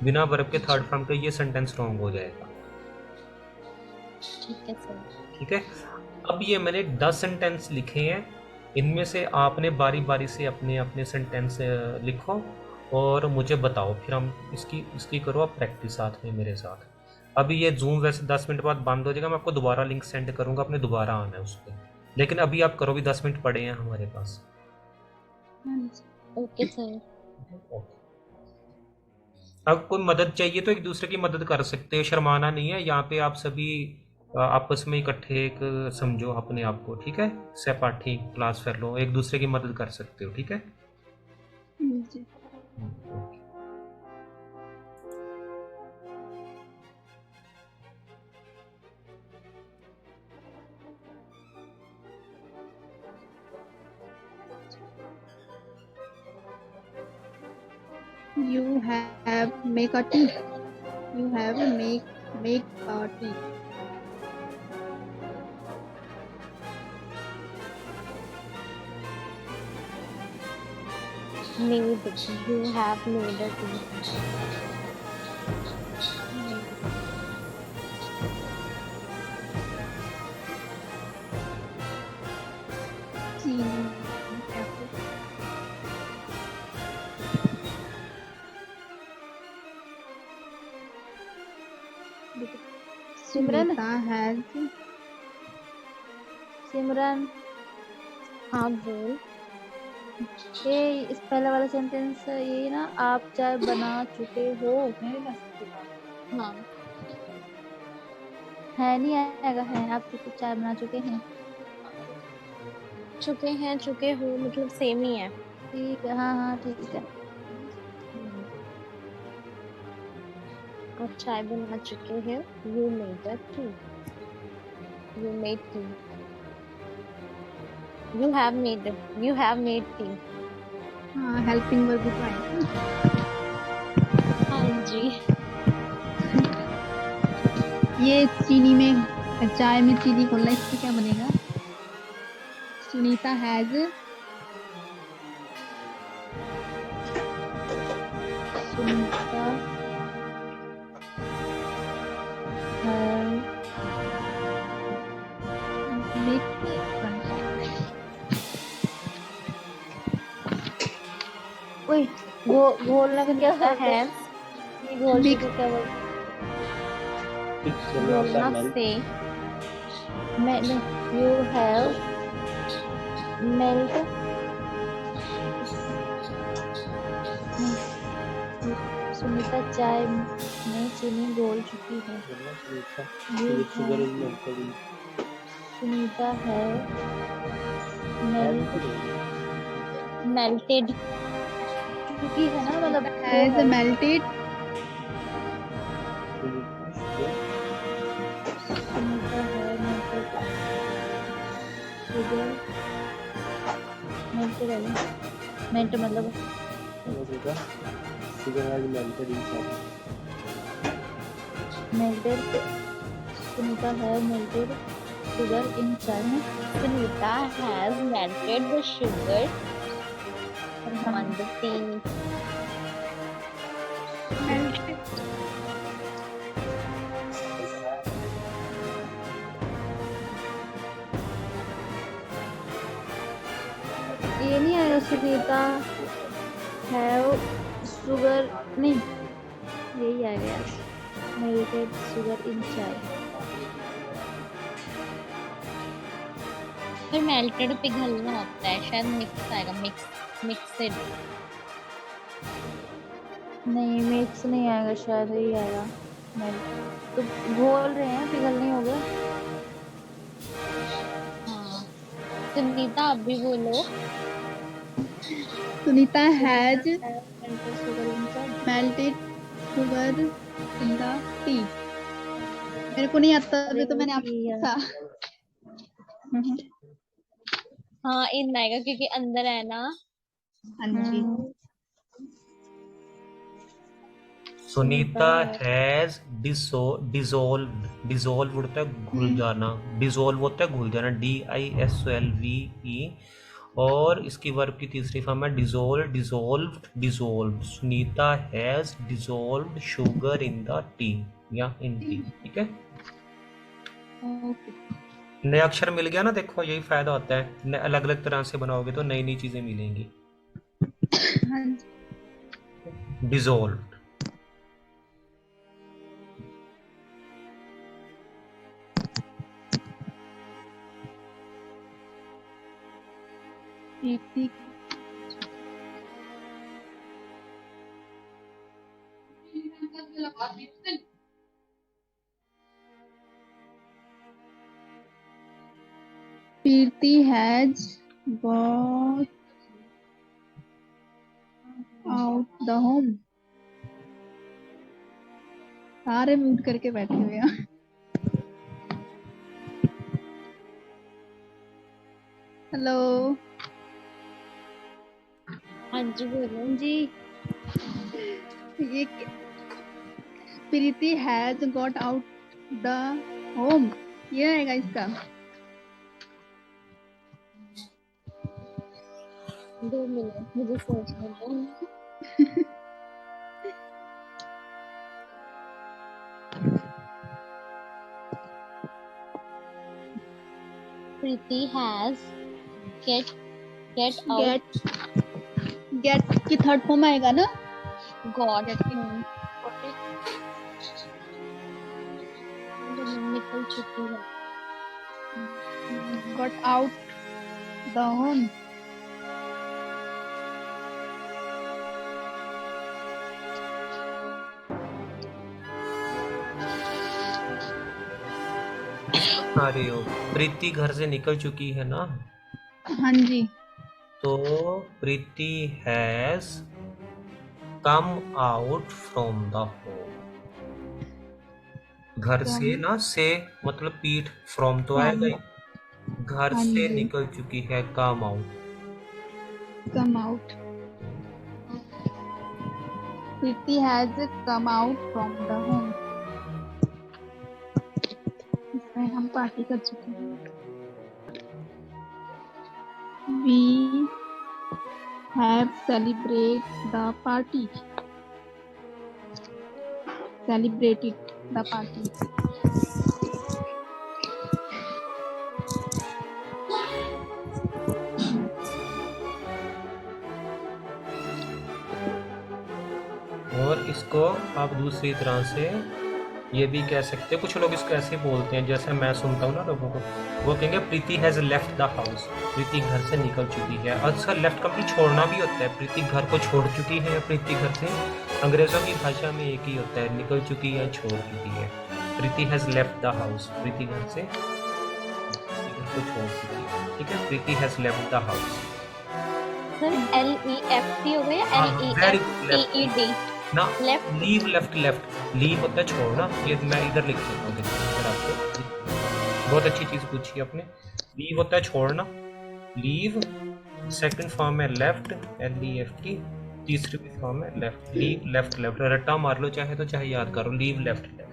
Speaker 1: बिना वर्ब के थर्ड फॉर्म के ये सेंटेंस रॉन्ग हो जाएगा।
Speaker 4: ठीक है सर।
Speaker 1: ठीक है। अब ये मैंने 10 सेंटेंस लिखे हैं, इनमें से आपने बारी बारी से अपने अपने सेंटेंस लिखो और मुझे बताओ, फिर हम इसकी करो आप प्रैक्टिस साथ में मेरे साथ। अभी ये जूम वैसे 10 मिनट बाद बंद हो जाएगा, मैं आपको दोबारा लिंक सेंड करूंगा, आपने दोबारा आना है उस पर, लेकिन अभी आप करो भी, 10 मिनट पड़े हैं हमारे पास।
Speaker 4: Okay sir.
Speaker 1: अब कोई मदद चाहिए तो एक दूसरे की मदद कर सकते हो, शर्माना नहीं है, यहाँ पे आप सभी आपस में इकट्ठे एक समझो अपने आप को, ठीक है, सहपाठी क्लास फेलो, एक दूसरे की मदद कर सकते हो, ठीक है।
Speaker 2: जी। You have make a tea. You have make a tea.
Speaker 4: Made. You have made a tea.
Speaker 2: Seen.
Speaker 3: Simran.
Speaker 2: Sunita has
Speaker 3: सिमरन,
Speaker 4: हाँ बोल।
Speaker 3: ये इस पहले वाला सेंटेंस ये ना, आप चाय बना चुके हो,
Speaker 4: हाँ
Speaker 3: है नहीं आएगा, है आप चाय बना चुके हैं।
Speaker 4: चुके हैं, चुके हो, मतलब सेम ही है।
Speaker 3: ठीक है, हाँ हाँ ठीक है।
Speaker 4: आप चाय बना चुके हैं। You made a T. You made tea. You have made tea.
Speaker 2: हाँ, हेल्पिंग वर्ब भी तो आएगा।
Speaker 4: हाँ जी।
Speaker 2: ये चीनी में, चाय में चीनी घोलना, इससे क्या बनेगा? सुनीता हैज
Speaker 3: सुनीता ओए घोलना का क्या
Speaker 4: सुनीता
Speaker 3: होता है?
Speaker 4: हैज
Speaker 3: ये घोल
Speaker 2: Mix.
Speaker 3: को क्या बोलते
Speaker 4: बोलना से।
Speaker 3: हैं? यू हैव मेल्ट सुनीता चाय में चीनी घोल चुकी है। सुनीता है
Speaker 4: मेल्टेड।
Speaker 3: चुकी है ना, मतलब
Speaker 2: हैज मेल्टेड
Speaker 3: सुनीता है मेल्ट मतलब मेल्टेड। सुनीता है मेल्टेड शुगर इन चाय में।
Speaker 4: Sunita has melted the sugar on the tea.
Speaker 3: ये नहीं आएगा सुनीता हैव शुगर, नहीं यही आ गया मेल्टेड शुगर इन चाय।
Speaker 4: फिर मेल्टेड पिघलना होता है, शायद मिक्स आएगा, मिक्सड।
Speaker 3: नहीं मिक्स नहीं आएगा, शायद यही आएगा मेल्ट। तो घोल रहे हैं, पिघल नहीं होगा।
Speaker 4: हाँ, सुनीता आप भी बोलो।
Speaker 2: Sunita has
Speaker 3: melted sugar in chai.
Speaker 2: Melted sugar in the tea. मेरे को नहीं आता, अभी तो मैंने आपको पूछा।
Speaker 4: हाँ, इन आएगा क्योंकि अंदर है ना।
Speaker 2: हाँ जी।
Speaker 1: सुनीता हैज डिसोल्व होता है घुल जाना, डिसोल्व होता है घुल जाना, DISOLVE। और इसकी वर्ब की तीसरी फॉर्म है dissolve. Sunita has dissolved sugar in the tea या इन टी। ठीक है, नया अक्षर मिल गया ना। देखो यही फायदा होता है, अलग अलग तरह से बनाओगे तो नई नई चीजें मिलेंगी।
Speaker 2: हाँ जी।
Speaker 1: Dissolve.
Speaker 2: Preeti Preeti has got out the home. सारे म्यूट करके बैठे हुए हैं। हेलो
Speaker 4: हाँ जी बोलो
Speaker 3: जी।
Speaker 2: ये Preeti has got out the home, ये आएगा इसका।
Speaker 4: 2 मिनट मुझे सोचने दो। Preeti has get out.
Speaker 2: Get की थर्ड फॉर्म आएगा ना।
Speaker 4: गॉट निकल चुकी है।
Speaker 2: Got out the home.
Speaker 1: अरे ओ, प्रीति घर से निकल चुकी है ना।
Speaker 2: हाँ जी।
Speaker 1: तो Preeti has come out from the home. घर से ना, से मतलब पीठ, फ्रॉम तो आएगा ही। घर
Speaker 2: हाँ
Speaker 1: से
Speaker 2: जी।
Speaker 1: निकल चुकी है, come out.
Speaker 2: Come out. Preeti has come out from the home. इसमें हम पार्टी कर चुके हैं। We have celebrate the party. Celebrated the party.
Speaker 1: और इसको आप दूसरी तरह से ये भी कह सकते हैं, कुछ लोग इसको ऐसे बोलते हैं, जैसे मैं सुनता हूँ ना लोगों को, वो कहेंगे प्रीति has left the house, Preeti घर से निकल चुकी है। अच्छा, लेफ्ट का भी छोड़ना भी होता है, प्रीति घर को छोड़ चुकी है या प्रीति घर से, अंग्रेजों की भाषा में एक ही होता है, निकल चुकी है, छोड़ चुकी है। Preeti has left the house, Preeti घर से घर को छोड़ चुकी है, ठीक है। Preeti has left the house.
Speaker 4: Sir LEFT हो गया,
Speaker 1: हाँ, very good, left.
Speaker 4: LEFTED
Speaker 1: ना,
Speaker 4: left.
Speaker 1: Leave, left, left, leave होता है छोड़ना। ये मैं इधर लिख देता हूँ, देखिए इधर आपको। बहुत अच्छी चीज पूछी आपने। लीव होता है छोड़ना, लीव। सेकंड फॉर्म है लेफ्ट, LEFT। तीसरी भी फॉर्म है लेफ्ट, लीव, लेफ्ट, लेफ्ट। रट्टा मार लो चाहे तो, चाहे याद करो, लीव, लेफ्ट, लेफ्ट।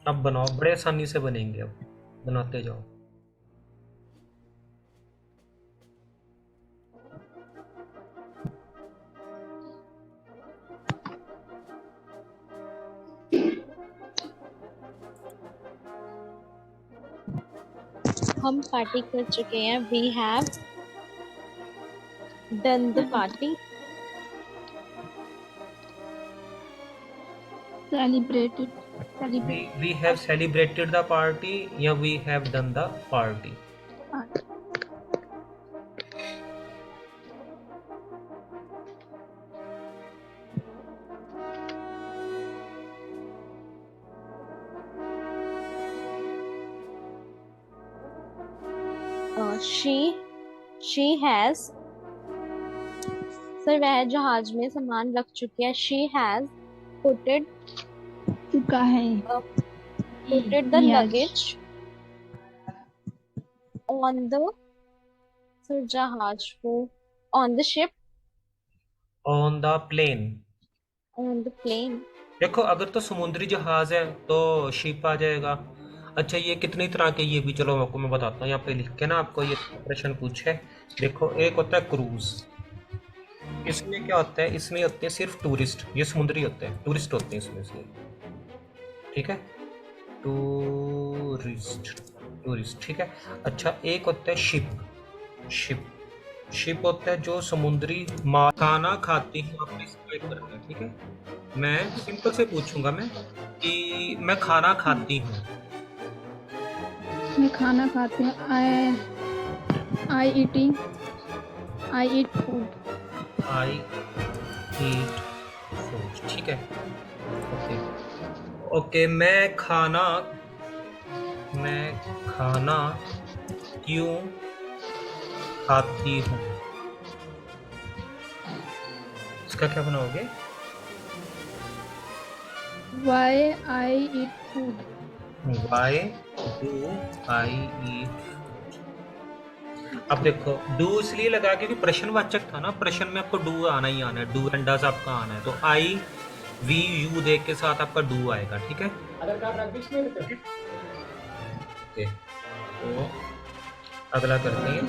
Speaker 1: अब बनाओ, बड़े आसानी से बनेंगे, अब बनाते जाओ।
Speaker 4: हम पार्टी कर चुके हैं, we have done the party.
Speaker 2: Celebrated.
Speaker 1: We have celebrated the party या we have done the party।
Speaker 4: she has, sir वह जहाज में सामान रख चुकी है, she has putted
Speaker 2: चुका है।
Speaker 4: the
Speaker 2: Yes.
Speaker 4: luggage on the, sir जहाज को, on the ship,
Speaker 1: On the plane।
Speaker 4: on the plane।
Speaker 1: देखो, अगर तो समुद्री जहाज है तो शिप आ जाएगा। अच्छा, ये कितनी तरह के, ये भी चलो आपको मैं बताता हूँ, यहाँ पे लिख के ना आपको ये प्रश्न पूछे। देखो, एक होता है क्रूज, इसमें क्या होता है, इसमें होते हैं सिर्फ टूरिस्ट, ये समुद्री होते हैं, टूरिस्ट होते हैं इसमें से, ठीक है, टूरिस्ट, टूरिस्ट, ठीक है। अच्छा, एक होता है शिप, शिप, शिप होता है जो समुद्री माल, खाना खाती हूँ, आपने इसको एक करना है, ठीक है। मैं सिंपल से पूछूंगा मैं कि मैं खाना खाती हूँ,
Speaker 2: मैं खाना खाते हैं। आई ईटिंग। आई ईट फूड।
Speaker 1: आई ईट फूड, ठीक है। ओके ओके, मैं खाना क्यों खाती हूँ, इसका क्या बनाओगे?
Speaker 2: Why I eat food?
Speaker 1: Why do I eat? अब देखो, डू इसलिए लगा क्योंकि प्रश्नवाचक था ना, प्रश्न में आपको डू आना ही आना है, डू एंड डज आपका आना है, तो आई वी यू देख के साथ आपका डू आएगा, ठीक है। ओके, तो अगला करते हैं,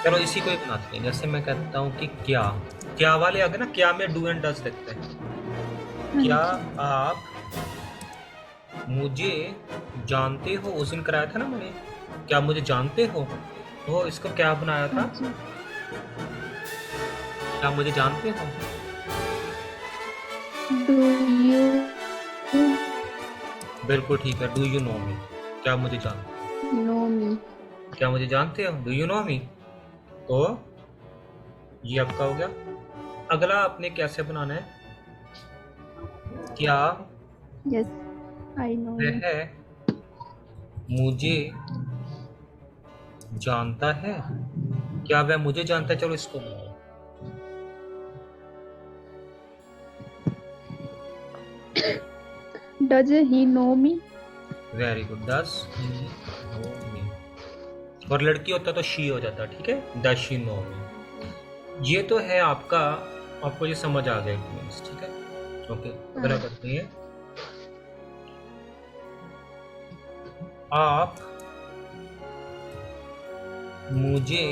Speaker 1: चलो इसी को ही बनाते हैं। जैसे मैं कहता हूँ कि क्या, क्या वाले आगे ना, क्या में डू एंड डज लगता है। क्या आप मुझे जानते हो, उस दिन कराया था ना मैंने, क्या मुझे जानते हो, तो इसको क्या बनाया था, क्या मुझे जानते हो।
Speaker 2: Do you
Speaker 1: बिल्कुल ठीक है, डू यू नो मी, क्या मुझे जानते
Speaker 2: know me?
Speaker 1: क्या मुझे जानते हो, डू यू नो मी, तो ये आपका हो गया। अगला आपने कैसे बनाना है, क्या
Speaker 2: Yes, I know you.
Speaker 1: वह मुझे जानता है, क्या वह मुझे जानता है? चलो इसको बनाओ।
Speaker 2: Does he know me?
Speaker 1: Very good, does he know me. और लड़की होता तो शी हो जाता, ठीक है, डज शी नो मी। ये तो है आपका, आपको ये समझ आ गया मीन्स, ठीक है। ओके, अगला करते हैं। आप मुझे,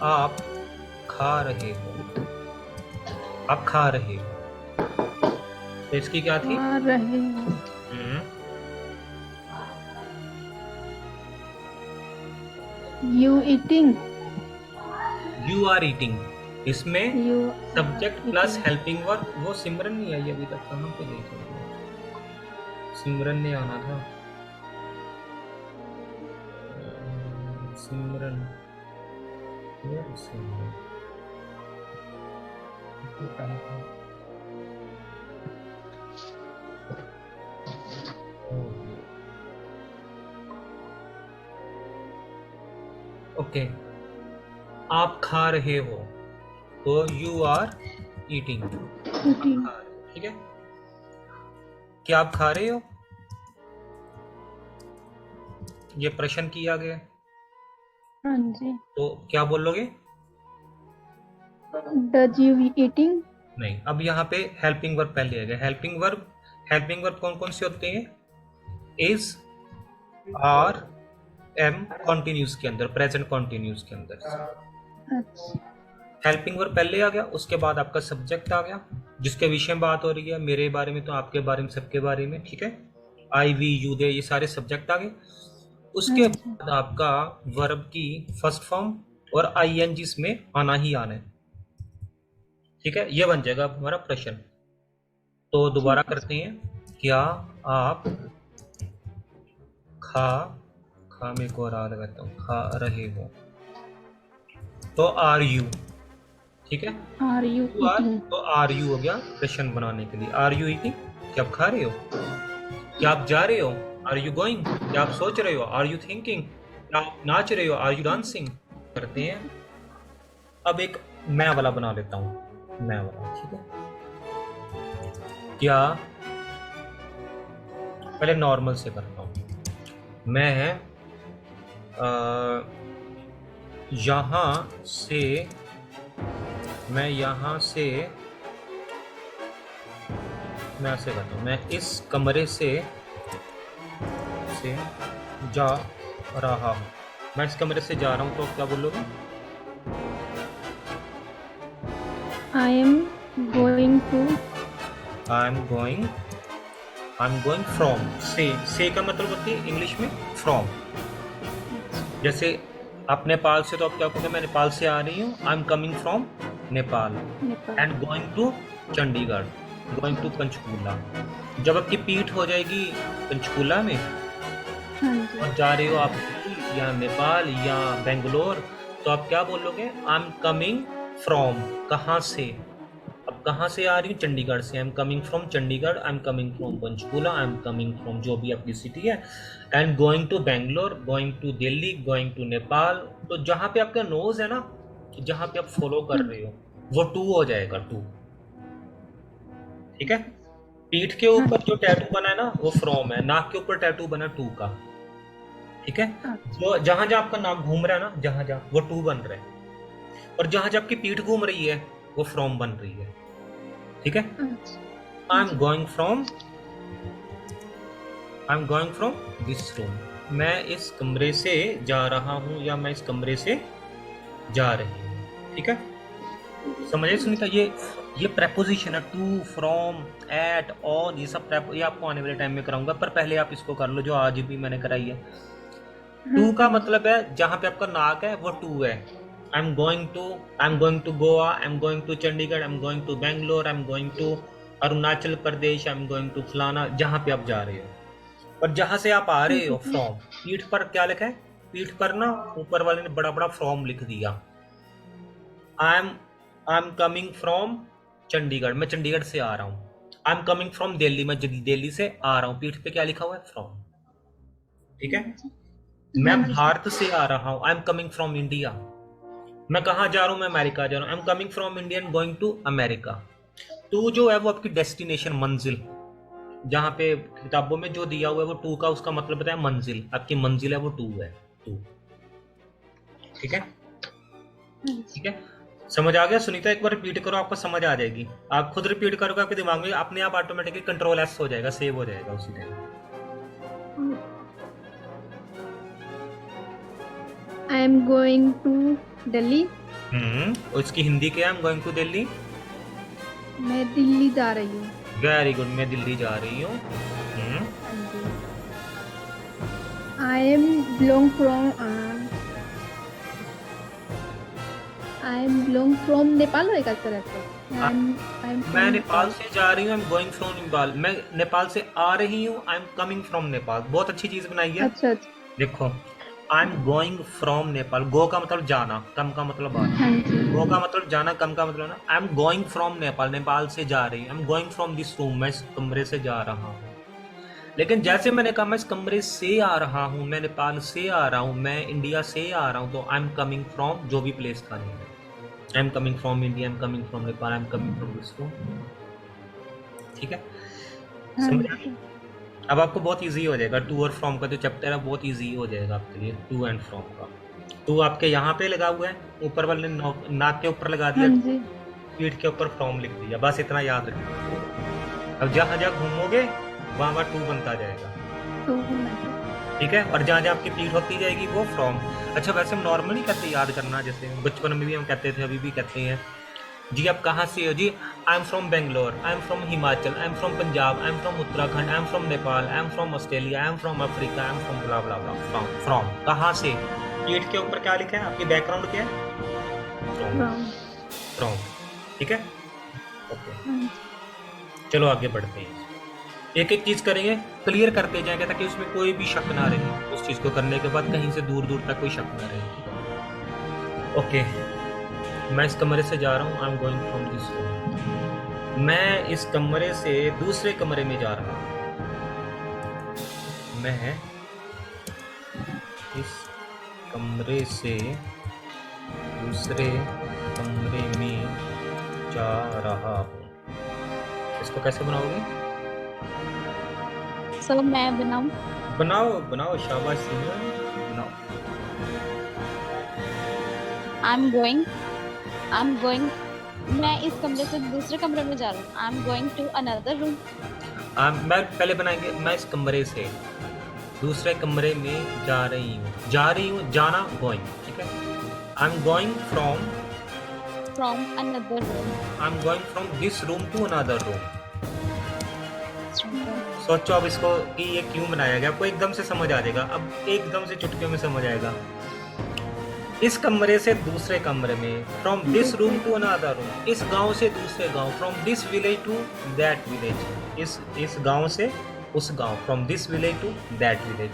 Speaker 1: आप खा रहे हो, आप खा रहे हो, तो इसकी क्या थी?
Speaker 2: आ रहे हो।
Speaker 1: Hmm,
Speaker 2: you eating?
Speaker 1: You are eating. इसमें
Speaker 2: you
Speaker 1: subject plus helping verb, वो सिमरन नहीं आई अभी तक, कहाँ पे गई थी? सिमरन ने आना था, सिमरन, Where is सिमरन? ओके, आप खा रहे हो तो यू आर ईटिंग,
Speaker 2: ईटिंग।
Speaker 1: ठीक है। क्या आप खा रहे हो? ये प्रश्न किया गया,
Speaker 2: हाँ जी।
Speaker 1: तो क्या बोलोगे?
Speaker 2: Does you eating?
Speaker 1: नहीं, अब यहाँ पे हेल्पिंग वर्ब पहले आ गया। हेल्पिंग वर्ब कौन कौन से होते हैं? इज, आर, एम कॉन्टिन्यूस के अंदर, प्रेजेंट कॉन्टिन्यूस के अंदर
Speaker 2: अच्छा।
Speaker 1: हेल्पिंग वर्ब पहले आ गया, उसके बाद आपका सब्जेक्ट आ गया जिसके विषय में बात हो रही है, मेरे बारे में तो आपके बारे में, सबके बारे में, ठीक है। आई, वी, यू, दे, ये सारे सब्जेक्ट आ गए। उसके बाद आपका वर्ब की फर्स्ट फॉर्म और आईएनजी इसमें आना ही आना है, ठीक है। ये बन जाएगा अब हमारा प्रश्न। तो दोबारा करते हैं। क्या आप खा में को रा लगाता हूँ, खा रहे हो, तो आर यू, ठीक है।
Speaker 2: Are you eating?
Speaker 1: तो आर यू हो गया प्रश्न बनाने के लिए। आर यू ईटिंग, क्या आप खा रहे हो? क्या आप जा रहे हो? Are you going? क्या आप सोच रहे हो? Are you thinking? क्या आप नाच रहे हो? Are you dancing? करते हैं। अब एक मैं वाला बना लेता हूं, मैं वाला, ठीक है। क्या, पहले नॉर्मल से करता हूं। मैं यहां से, मैं ऐसे करता हूँ, मैं इस कमरे से जा रहा हूँ। मैं इस कमरे से जा रहा हूँ, तो क्या बोलोगे?
Speaker 2: I am going to?
Speaker 1: I am going from. से का मतलब होती है इंग्लिश में फ्रॉम। जैसे आप नेपाल से, तो आप क्या कहोगे? मैं नेपाल से आ रही हूँ, I am coming from Nepal. And going to Chandigarh, going to Panchkula. जब आपकी पीठ हो जाएगी पंचकूला में और जा रहे हो आप या नेपाल या बेंगलोर, तो आप क्या बोलोगे? आई एम कमिंग फ्रॉम, कहाँ से? अब कहाँ से आ रही हूँ? चंडीगढ़ से। I am coming from Chandigarh, I am coming from Panchkula, I am coming from जो भी आपकी सिटी है। And going to Bangalore, going to Delhi, going to Nepal. तो जहाँ पे आपका नोज है ना, जहाँ पे आप फॉलो कर रहे हो, वो टू हो जाएगा, टू, ठीक है। पीठ के ऊपर जो टैटू बना है ना, वो फ्रॉम है। नाक के ऊपर टैटू बना टू का, ठीक है। तो जहां जहां आपका नाक घूम रहा है ना, जहां जहां, वो टू बन रहा है। और जहां जहां आपकी पीठ घूम रही है, वो फ्रॉम बन रही है, ठीक है। I am going from this room. मैं इस कमरे से जा रहा हूँ, या मैं इस कमरे से जा रही हूँ, ठीक है। समझे सुनीता? ये प्रेपोजिशन है, टू, फ्रॉम, एट, ऑन, ये सब ये आपको आने वाले टाइम में कराऊंगा, पर पहले आप इसको कर लो जो आज भी मैंने कराई है। टू का मतलब है जहां पे आपका नाक है, वो टू है। I am going to Goa, I am going to Chandigarh, I am going to Bangalore, I am going to Arunachal Pradesh, I am going to फलाना, जहां पे आप जा रहे हो। और जहां से आप आ रहे हो, फ्रॉम, पीठ पर क्या लिखा है? पीठ पर ना ऊपर वाले ने बड़ा बड़ा फ्रॉम लिख दिया। आई एम कमिंग फ्रॉम चंडीगढ़, मैं चंडीगढ़ से आ रहा हूँ। I am coming from Delhi, मैं दिल्ली से आ रहा हूँ, पीठ पे क्या लिखा हुआ है? फ्रॉम। ठीक है। मैं
Speaker 2: हाँ जी
Speaker 1: भारत से आ रहा हूँ, I am coming from India. मैं कहाँ जा रहा हूँ? मैं अमेरिका जा रहा हूँ, I am coming from India and going to America. To जो है वो आपकी डेस्टिनेशन, मंजिल, जहाँ पे किताबों में जो दिया हुआ है वो टू का उसका मतलब बताया मंजिल, आपकी मंजिल है वो टू है, टू। ठीक है, ठीक है, समझ आ गया? सुनीता एक बार रिपीट करो, आपको समझ आ जाएगी। आप खुद रिपीट करोगे, आपके दिमाग में अपने आप ऑटोमेटिकली कंट्रोल एस हो जाएगा, सेव हो जाएगा उसी time.
Speaker 2: I am going to Delhi.
Speaker 1: और इसकी हिंदी क्या है? I am going to Delhi.
Speaker 2: मैं दिल्ली जा रही हूँ।
Speaker 1: वेरी गुड, मैं दिल्ली जा रही हूँ।
Speaker 2: I am belong from I am belong from Nepal होएगा सर ऐसा।
Speaker 1: मैं नेपाल से जा रही हूँ, I am going from Nepal. मैं नेपाल से आ रही हूँ, I am coming from Nepal. बहुत अच्छी चीज बनाई है।
Speaker 2: अच्छा अच्छा।
Speaker 1: देखो, I am going from Nepal, go का मतलब जाना, कम का मतलब आना।
Speaker 2: हाँ जी
Speaker 1: गो का मतलब जाना, कम का मतलब ना। आई am going from Nepal, Nepal से जा रही हूँ। I am going from this room, मैं इस कमरे से जा रहा हूँ। लेकिन जैसे मैंने कहा मैं इस कमरे से आ रहा हूँ, मैं नेपाल से आ रहा हूँ, मैं इंडिया से आ रहा हूँ, तो आई एम कमिंग फ्रॉम जो भी प्लेस था, नहीं, आई am coming from India, I am coming from Nepal, I am coming from this room. ठीक है,
Speaker 2: हाँ
Speaker 1: समझ
Speaker 2: जी।
Speaker 1: अब आपको बहुत इजी हो जाएगा। टू और फ्रॉम का जो चैप्टर है बहुत इजी हो जाएगा आपके लिए, टू एंड फ्रॉम का। टू आपके यहाँ पे लगा हुआ है, ऊपर वाले नाक के ऊपर लगा
Speaker 2: हाँ
Speaker 1: दिया,
Speaker 2: जी
Speaker 1: पीठ के ऊपर फ्रॉम लिख दिया, बस इतना याद रखना। अब जहाँ जहाँ घूमोगे वहाँ वहाँ टू बनता जाएगा।
Speaker 2: तो
Speaker 1: ठीक है, और जहाँ जहाँ आपकी पीठ होती जाएगी वो फ्रॉम। अच्छा, वैसे हम नॉर्मल नहीं कहते याद करना, जैसे बचपन में भी हम कहते थे, अभी भी कहते हैं जी आप कहाँ से हो? जी I am from Bangalore, I am from Himachal, I am from Punjab, I am from Uttarakhand, I am from Nepal, I am from Australia, I am from Africa, I am from blah blah blah. From, from कहाँ से? पीठ के ऊपर क्या लिखा है? आपकी background क्या है? From, from. ठीक है, ओके, चलो आगे बढ़ते हैं। एक एक चीज करेंगे, क्लियर करते जाएंगे ताकि उसमें कोई भी शक ना रहे। उस चीज को करने के बाद कहीं से दूर दूर तक कोई शक ना रहे। ठीक है, ओके, मैं इस कमरे से जा रहा हूँ, I am going from this room. मैं इस कमरे से दूसरे कमरे में जा रहा हूँ। मैं इस कमरे से दूसरे कमरे में जा रहा हूँ। इसको कैसे बनाओगे?
Speaker 4: सो मैं बनाऊं?
Speaker 1: बनाओ बनाओ, शाबाश सिमरन, बनाओ।
Speaker 4: आई एम गोइंग, मैं इस कमरे से दूसरे कमरे में जा रहा हूँ। I am going to another room.
Speaker 1: मैं पहले बनाएंगे, मैं इस कमरे से दूसरे कमरे में जा रही हूँ, जा रही हूँ, जाना, गोइंग। ठीक है, I am going
Speaker 4: from another room.
Speaker 1: I am going from this room to another room. सोचो अब इसको कि ये क्यों बनाया गया, आपको एकदम से समझ आ जाएगा। अब एकदम से चुटकियों में समझ आएगा। इस कमरे से दूसरे कमरे में, from this room to another room. इस गांव से दूसरे गांव, from this village to that village. इस गांव से उस गांव, from this village to that village.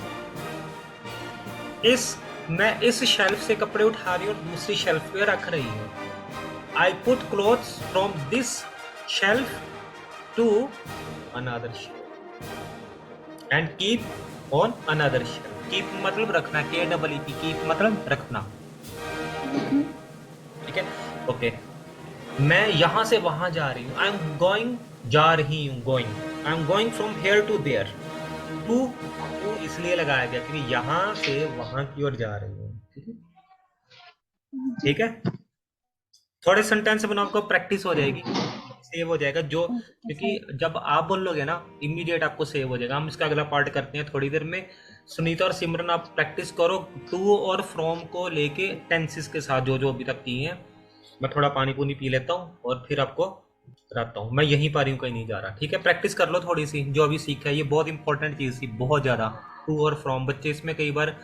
Speaker 1: मैं इस शेल्फ से कपड़े उठा रही हूँ और दूसरी शेल्फ पे रख रही हूँ। I put clothes from this shelf to another shelf and keep on another shelf. Keep मतलब रखना, KEEP, कीप मतलब रखना। ठीक है, ओके, मैं यहां से वहां जा रही हूँ, आई एम गोइंग, जा रही हूँ, going. I am going from here to there. To इसलिए लगाया गया क्योंकि यहां से वहां की ओर जा रही हूँ। ठीक है, थोड़े सेंटेंस बनाओ, आपको प्रैक्टिस हो जाएगी, सेव हो जाएगा। जो क्योंकि जब आप बोलोगे ना, इमीडिएट आपको सेव हो जाएगा। हम इसका अगला पार्ट करते हैं थोड़ी देर में। सुनीता और सिमरन आप प्रैक्टिस करो टू और फ्रॉम को लेके टेंसेस के साथ, जो जो अभी तक की हैं। मैं थोड़ा पानी पूनी पी लेता हूँ और फिर आपको कराता हूँ। मैं यहीं पर हूँ, कहीं नहीं जा रहा। ठीक है, प्रैक्टिस कर लो थोड़ी सी, जो अभी सीखा है। ये बहुत इंपॉर्टेंट चीज़ थी, बहुत ज़्यादा। टू और फ्रॉम, बच्चे इसमें कई बार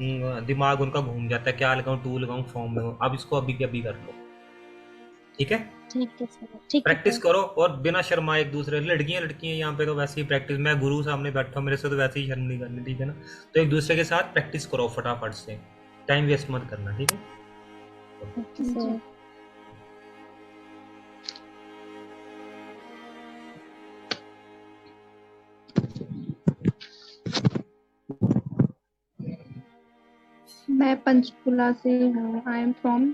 Speaker 1: दिमाग उनका घूम जाता है, क्या लगाऊं, टू लगाऊं, फ्रॉम लगाऊं। अब इसको अभी के अभी कर लो। ठीक है,
Speaker 4: ठीक है सर, ठीक है
Speaker 1: प्रैक्टिस
Speaker 4: सर।
Speaker 1: करो और बिना शर्मा एक दूसरे, लड़कियां यहाँ पे तो वैसे ही प्रैक्टिस, मैं गुरु सामने बैठा हूँ, मेरे से तो वैसे ही शर्म नहीं करनी। ठीक है ना, तो एक दूसरे के साथ प्रैक्टिस करो फटाफट से, टाइम वेस्ट मत करना। ठीक है,
Speaker 4: ओके सर।
Speaker 2: मैं पंचकुला से हूँ। I am from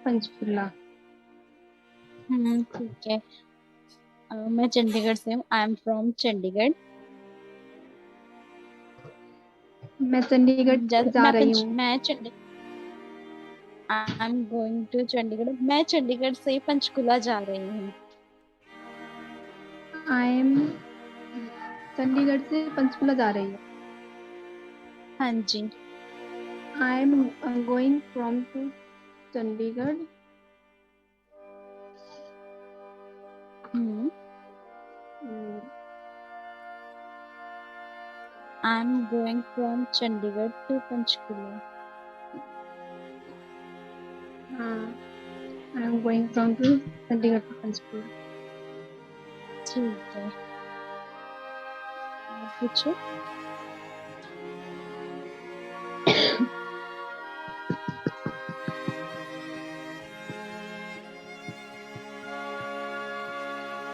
Speaker 2: Panchkula.
Speaker 4: ठीक है। मैं चंडीगढ़ से हूँ। I am from Chandigarh.
Speaker 2: मैं चंडीगढ़ जा रही हूँ।
Speaker 4: मैं Chandigarh. I am going to Chandigarh. मैं चंडीगढ़ से पंचकुला जा रही हूँ।
Speaker 2: आई एम चंडीगढ़ से पंचकुला जा रही हूँ।
Speaker 4: हाँ जी।
Speaker 2: I am going from to Chandigarh.
Speaker 4: Hmm
Speaker 2: hmm,
Speaker 4: I am going from Chandigarh to Panchkula.
Speaker 2: हाँ, I am going from to Chandigarh to Panchkula.
Speaker 4: ठीक है। आप पूछो।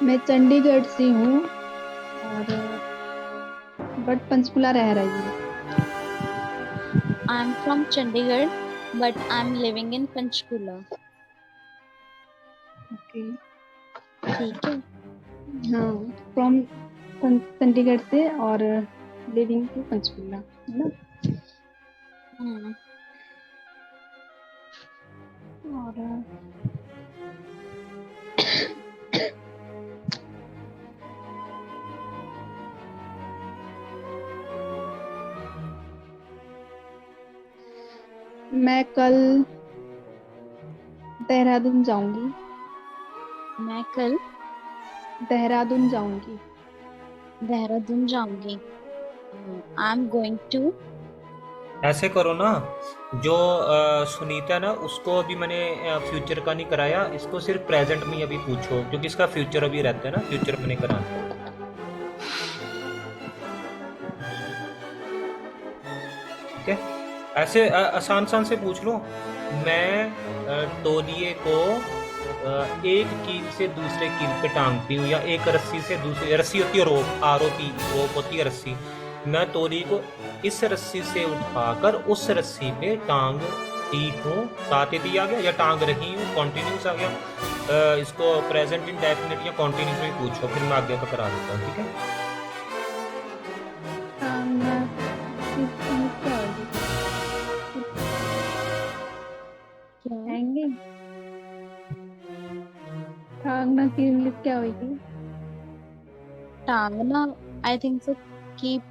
Speaker 2: मैं चंडीगढ़ से हूँ और बट पंचकुला रह रही हूँ।
Speaker 4: I am from Chandigarh but I am living in Panchkula.
Speaker 2: Okay.
Speaker 4: ठीक है।
Speaker 2: हाँ, फ्रॉम चंडीगढ़ से और लिविंग टू पंचकुला, है ना।
Speaker 4: हम्म
Speaker 2: और मैं कल देहरादून जाऊंगी।
Speaker 4: मैं कल
Speaker 2: देहरादून जाऊंगी।
Speaker 4: देहरादून जाऊंगी। I am going to.
Speaker 1: ऐसे करो ना, जो सुनीता ना, उसको अभी मैंने फ्यूचर का नहीं कराया, इसको सिर्फ प्रेजेंट में ही अभी पूछो, क्योंकि इसका फ्यूचर अभी रहता है ना, फ्यूचर में नहीं कराना। ठीक है, ऐसे आसान आसान से पूछ लो। मैं तौलिए को एक कील से दूसरे कील पे टांगती हूँ, या एक रस्सी से दूसरी, रस्सी होती है रोप, रोप होती है रस्सी। मैं तौलिए को इस रस्सी से उठाकर उस रस्सी पे टांगती हूँ। ताते दिया गया या टांग रही हूँ, कॉन्टिन्यूस आ गया। इसको प्रेजेंट इंडेफिनिट या कॉन्टिन्यूस में पूछो, फिर मैं आगे का करा देता हूँ। ठीक है,
Speaker 2: टांगना क्या होगी?
Speaker 4: क्या?
Speaker 2: हैंगिंग। टांगना की इंग्लिश क्या होगी?
Speaker 4: टांगना। I think so keep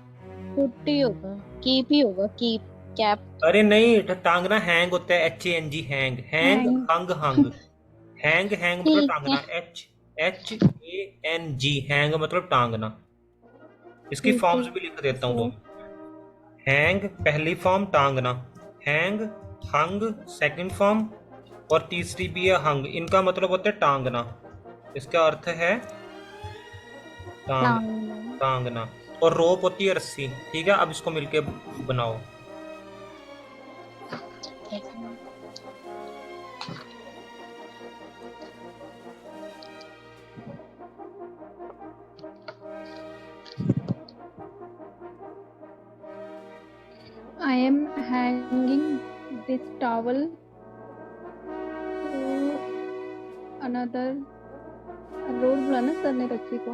Speaker 4: put ही होगा। कीप ही होगा। Keep cap.
Speaker 1: अरे नहीं, टांगना हैंग होता है, HANG, hang, hang,
Speaker 2: hang.
Speaker 1: Hung, hung. Hang, hang मतलब
Speaker 4: ठीक है।
Speaker 1: टांगना, HANG, हैंग मतलब टांगना। इसकी
Speaker 4: ठीक है।
Speaker 1: फॉर्म्स भी लिख देता हूँ
Speaker 4: सो
Speaker 1: तुम्हें। हैंग पहली फॉर्म, टांगना। हैंग, हंग सेकंड फॉर्म, और तीसरी भी है हंग। इनका मतलब होता है टांगना। इसका अर्थ है टांग
Speaker 4: टांगना।
Speaker 1: टांगना। और रोप होती है रस्सी। ठीक है, अब इसको मिलके बनाओ।
Speaker 2: I am hanging this towel to another road। बोला ना सर ने रस्सी को?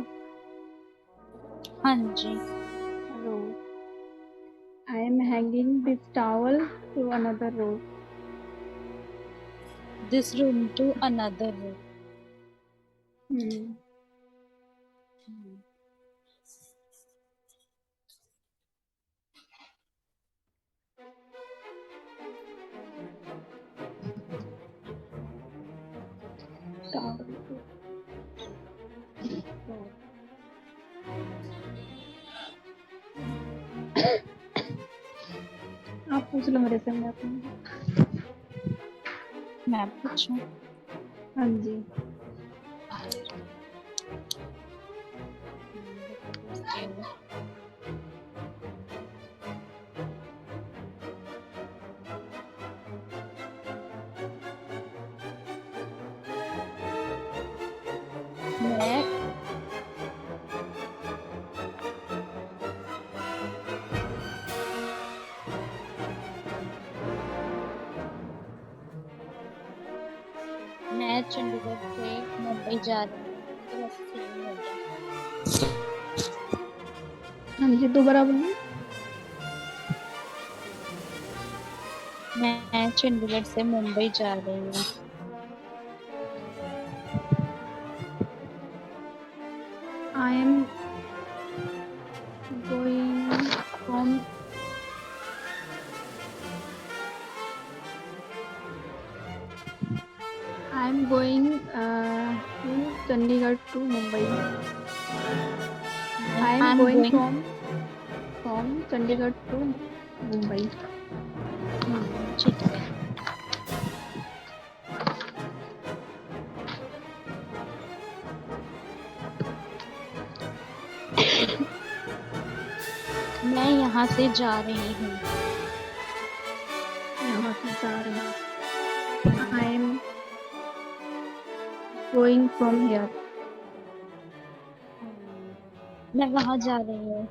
Speaker 4: हाँ जी।
Speaker 2: Road। I am hanging this towel to another road।
Speaker 4: This room to another room.
Speaker 2: Hmm. Towel to road। आप पूछ लो मेरे से, मैं अपनी।
Speaker 4: मैं पूछूं?
Speaker 2: हाँ जी।
Speaker 4: मैं मैं चंडीगढ़ से मुंबई जा रही हूँ, तो बस सेम हो गया।
Speaker 2: हाँ जी, दोबारा बोलिए।
Speaker 4: मैं चंडीगढ़ से मुंबई जा रही हूँ।
Speaker 2: I am going from I am going to Chandigarh to Mumbai. I am
Speaker 4: I'm
Speaker 2: going
Speaker 4: going-
Speaker 2: from Chandigarh to Mumbai.
Speaker 4: ठीक है। मैं यहाँ से जा रही हूँ।
Speaker 2: यहाँ से जा रही हूँ। I am going from here.
Speaker 4: मैं वहाँ जा रही हूँ।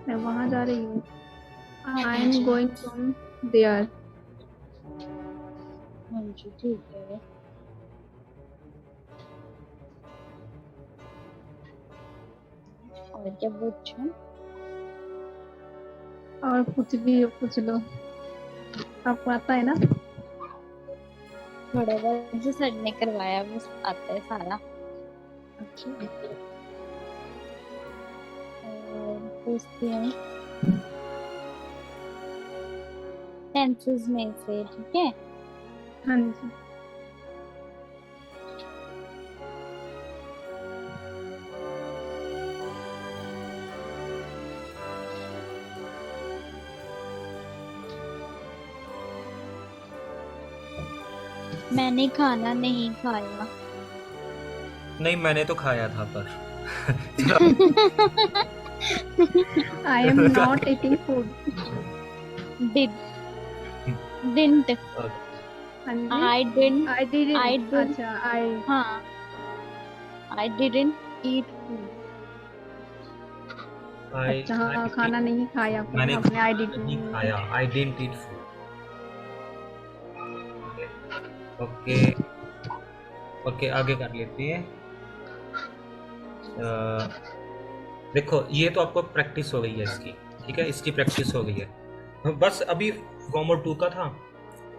Speaker 2: मैं वहाँ जा रही हूँ। I am going from there.
Speaker 4: हाँ जी, ठीक है। और क्या पूछूं?
Speaker 2: और कुछ भी पूछ लो, आपको आता है ना?
Speaker 4: थोड़ा बहुत जो सर ने करवाया वो आता है सारा।
Speaker 2: अच्छा,
Speaker 4: और पूछती हूँ टेंसेस में से, ठीक है?
Speaker 2: हाँ जी।
Speaker 4: मैंने खाना नहीं खाया।
Speaker 1: नहीं, मैंने तो खाया था पर
Speaker 2: I am not eating food.
Speaker 4: Didn't.
Speaker 2: हाँ जी।
Speaker 4: I didn't.
Speaker 2: I didn't.
Speaker 4: I didn't.
Speaker 2: अच्छा, I
Speaker 4: हाँ, I didn't eat food.
Speaker 2: अच्छा, हाँ, खाना नहीं खाया
Speaker 1: मैंने
Speaker 2: आपने। I
Speaker 1: खाना
Speaker 2: didn't
Speaker 1: नहीं खाया। I didn't eat food. Okay okay, आगे कर लेते हैं। देखो, ये तो आपको प्रैक्टिस हो गई है इसकी, ठीक है? इसकी प्रैक्टिस हो गई है। बस अभी फॉर्मर 2 का था,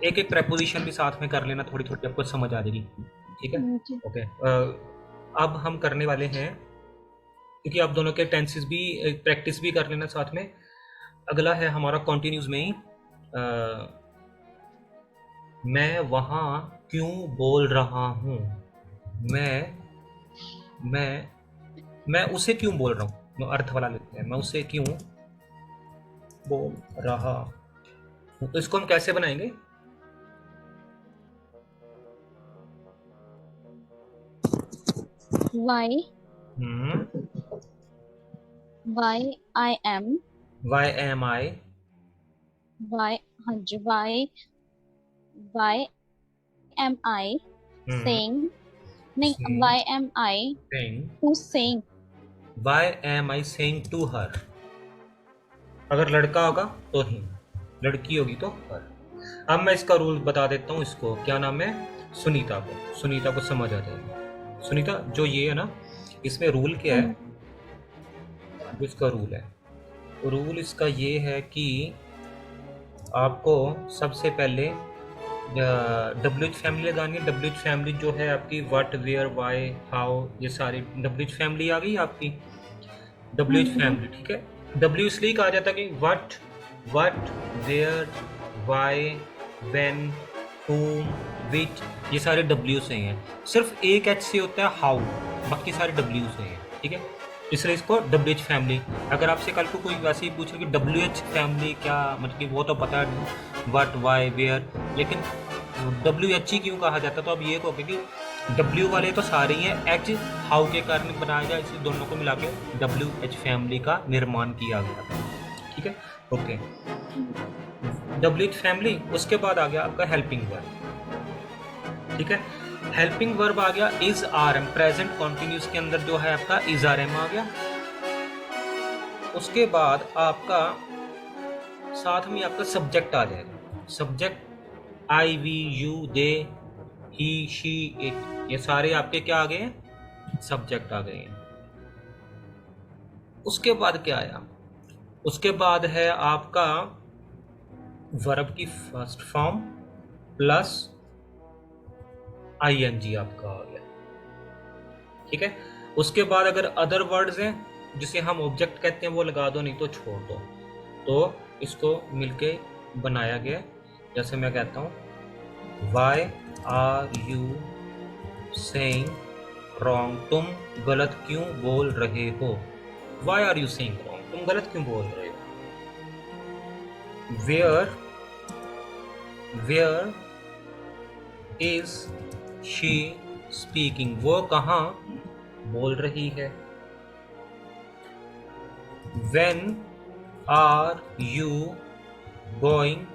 Speaker 1: एक एक प्रेपोजिशन भी साथ में कर लेना, थोड़ी थोड़ी आपको समझ आ जाएगी, ठीक है?
Speaker 2: जी।
Speaker 1: ओके, अब हम करने वाले हैं, क्योंकि आप दोनों के टेंसेस भी प्रैक्टिस भी कर लेना साथ में। अगला है हमारा कॉन्टिन्यूज में ही, मैं वहाँ क्यों बोल रहा हूँ। मैं उसे क्यों बोल रहा हूँ, अर्थ वाला लेते हैं। मैं उसे क्यों बोल रहा हूँ, तो इसको हम कैसे बनाएंगे?
Speaker 4: Why I am.
Speaker 1: Why am I?
Speaker 4: Why, हाँ जी, why am I saying, नहीं,
Speaker 1: Saying.
Speaker 4: why am I,
Speaker 1: Saying.
Speaker 4: who's saying?
Speaker 1: Why am I saying to her? अगर लड़का होगा तो ही, लड़की होगी तो her। अब मैं इसका रूल बता देता हूँ। इसको क्या नाम है? सुनीता को समझ आ जाएगा। सुनीता, जो ये है ना, इसमें रूल क्या है? जो इसका रूल है, रूल इसका ये है कि आपको सबसे पहले WH फैमिली लगानी है। WH फैमिली जो है आपकी व्हाट, वेयर, व्हाई, हाउ, ये सारी WH फैमिली आ गई आपकी। WH फैमिली, ठीक है? W इसलिए कहा जाता है कि what, where, why, when, whom, which, ये सारे W से हैं। सिर्फ एक H से होता है हाउ, बाकी सारे W से हैं, ठीक है? इसलिए इसको WH फैमिली। अगर आपसे कल को कोई वैसे ही पूछे कि WH फैमिली क्या मतलब, कि वो तो पता है व्हाट, व्हाई, वेयर, लेकिन WH ही क्यों कहा जाता, तो अब ये कहोगे कि W वाले तो सारे ही हैं, H हाउ के कारण बनाया गया, इसे दोनों को मिला के WH फैमिली का निर्माण किया गया था, ठीक है? Okay, WH family. उसके बाद आ गया आपका हेल्पिंग वर्ब, ठीक है? हेल्पिंग वर्ब आ गया is are am. Present continuous के अंदर जो है आपका इज आर एम आ गया। उसके बाद आपका साथ में आपका सब्जेक्ट आ जाएगा। Subject I, we, you, they, he, she, it, ये सारे आपके क्या आ गए हैं? सब्जेक्ट आ गए हैं। उसके बाद क्या आया? उसके बाद है आपका वर्ब की फर्स्ट फॉर्म प्लस आईएनजी आपका आ गया, ठीक है। उसके बाद अगर अदर वर्ड्स हैं जिसे हम ऑब्जेक्ट कहते हैं वो लगा दो, नहीं तो छोड़ दो। तो इसको मिलके बनाया गया, जैसे मैं कहता हूँ why are you saying wrong, तुम गलत क्यों बोल रहे हो। Why are you saying wrong, तुम गलत क्यों बोल रहे हो। वेयर इज शी स्पीकिंग, वो कहाँ बोल रही है। When आर यू गोइंग,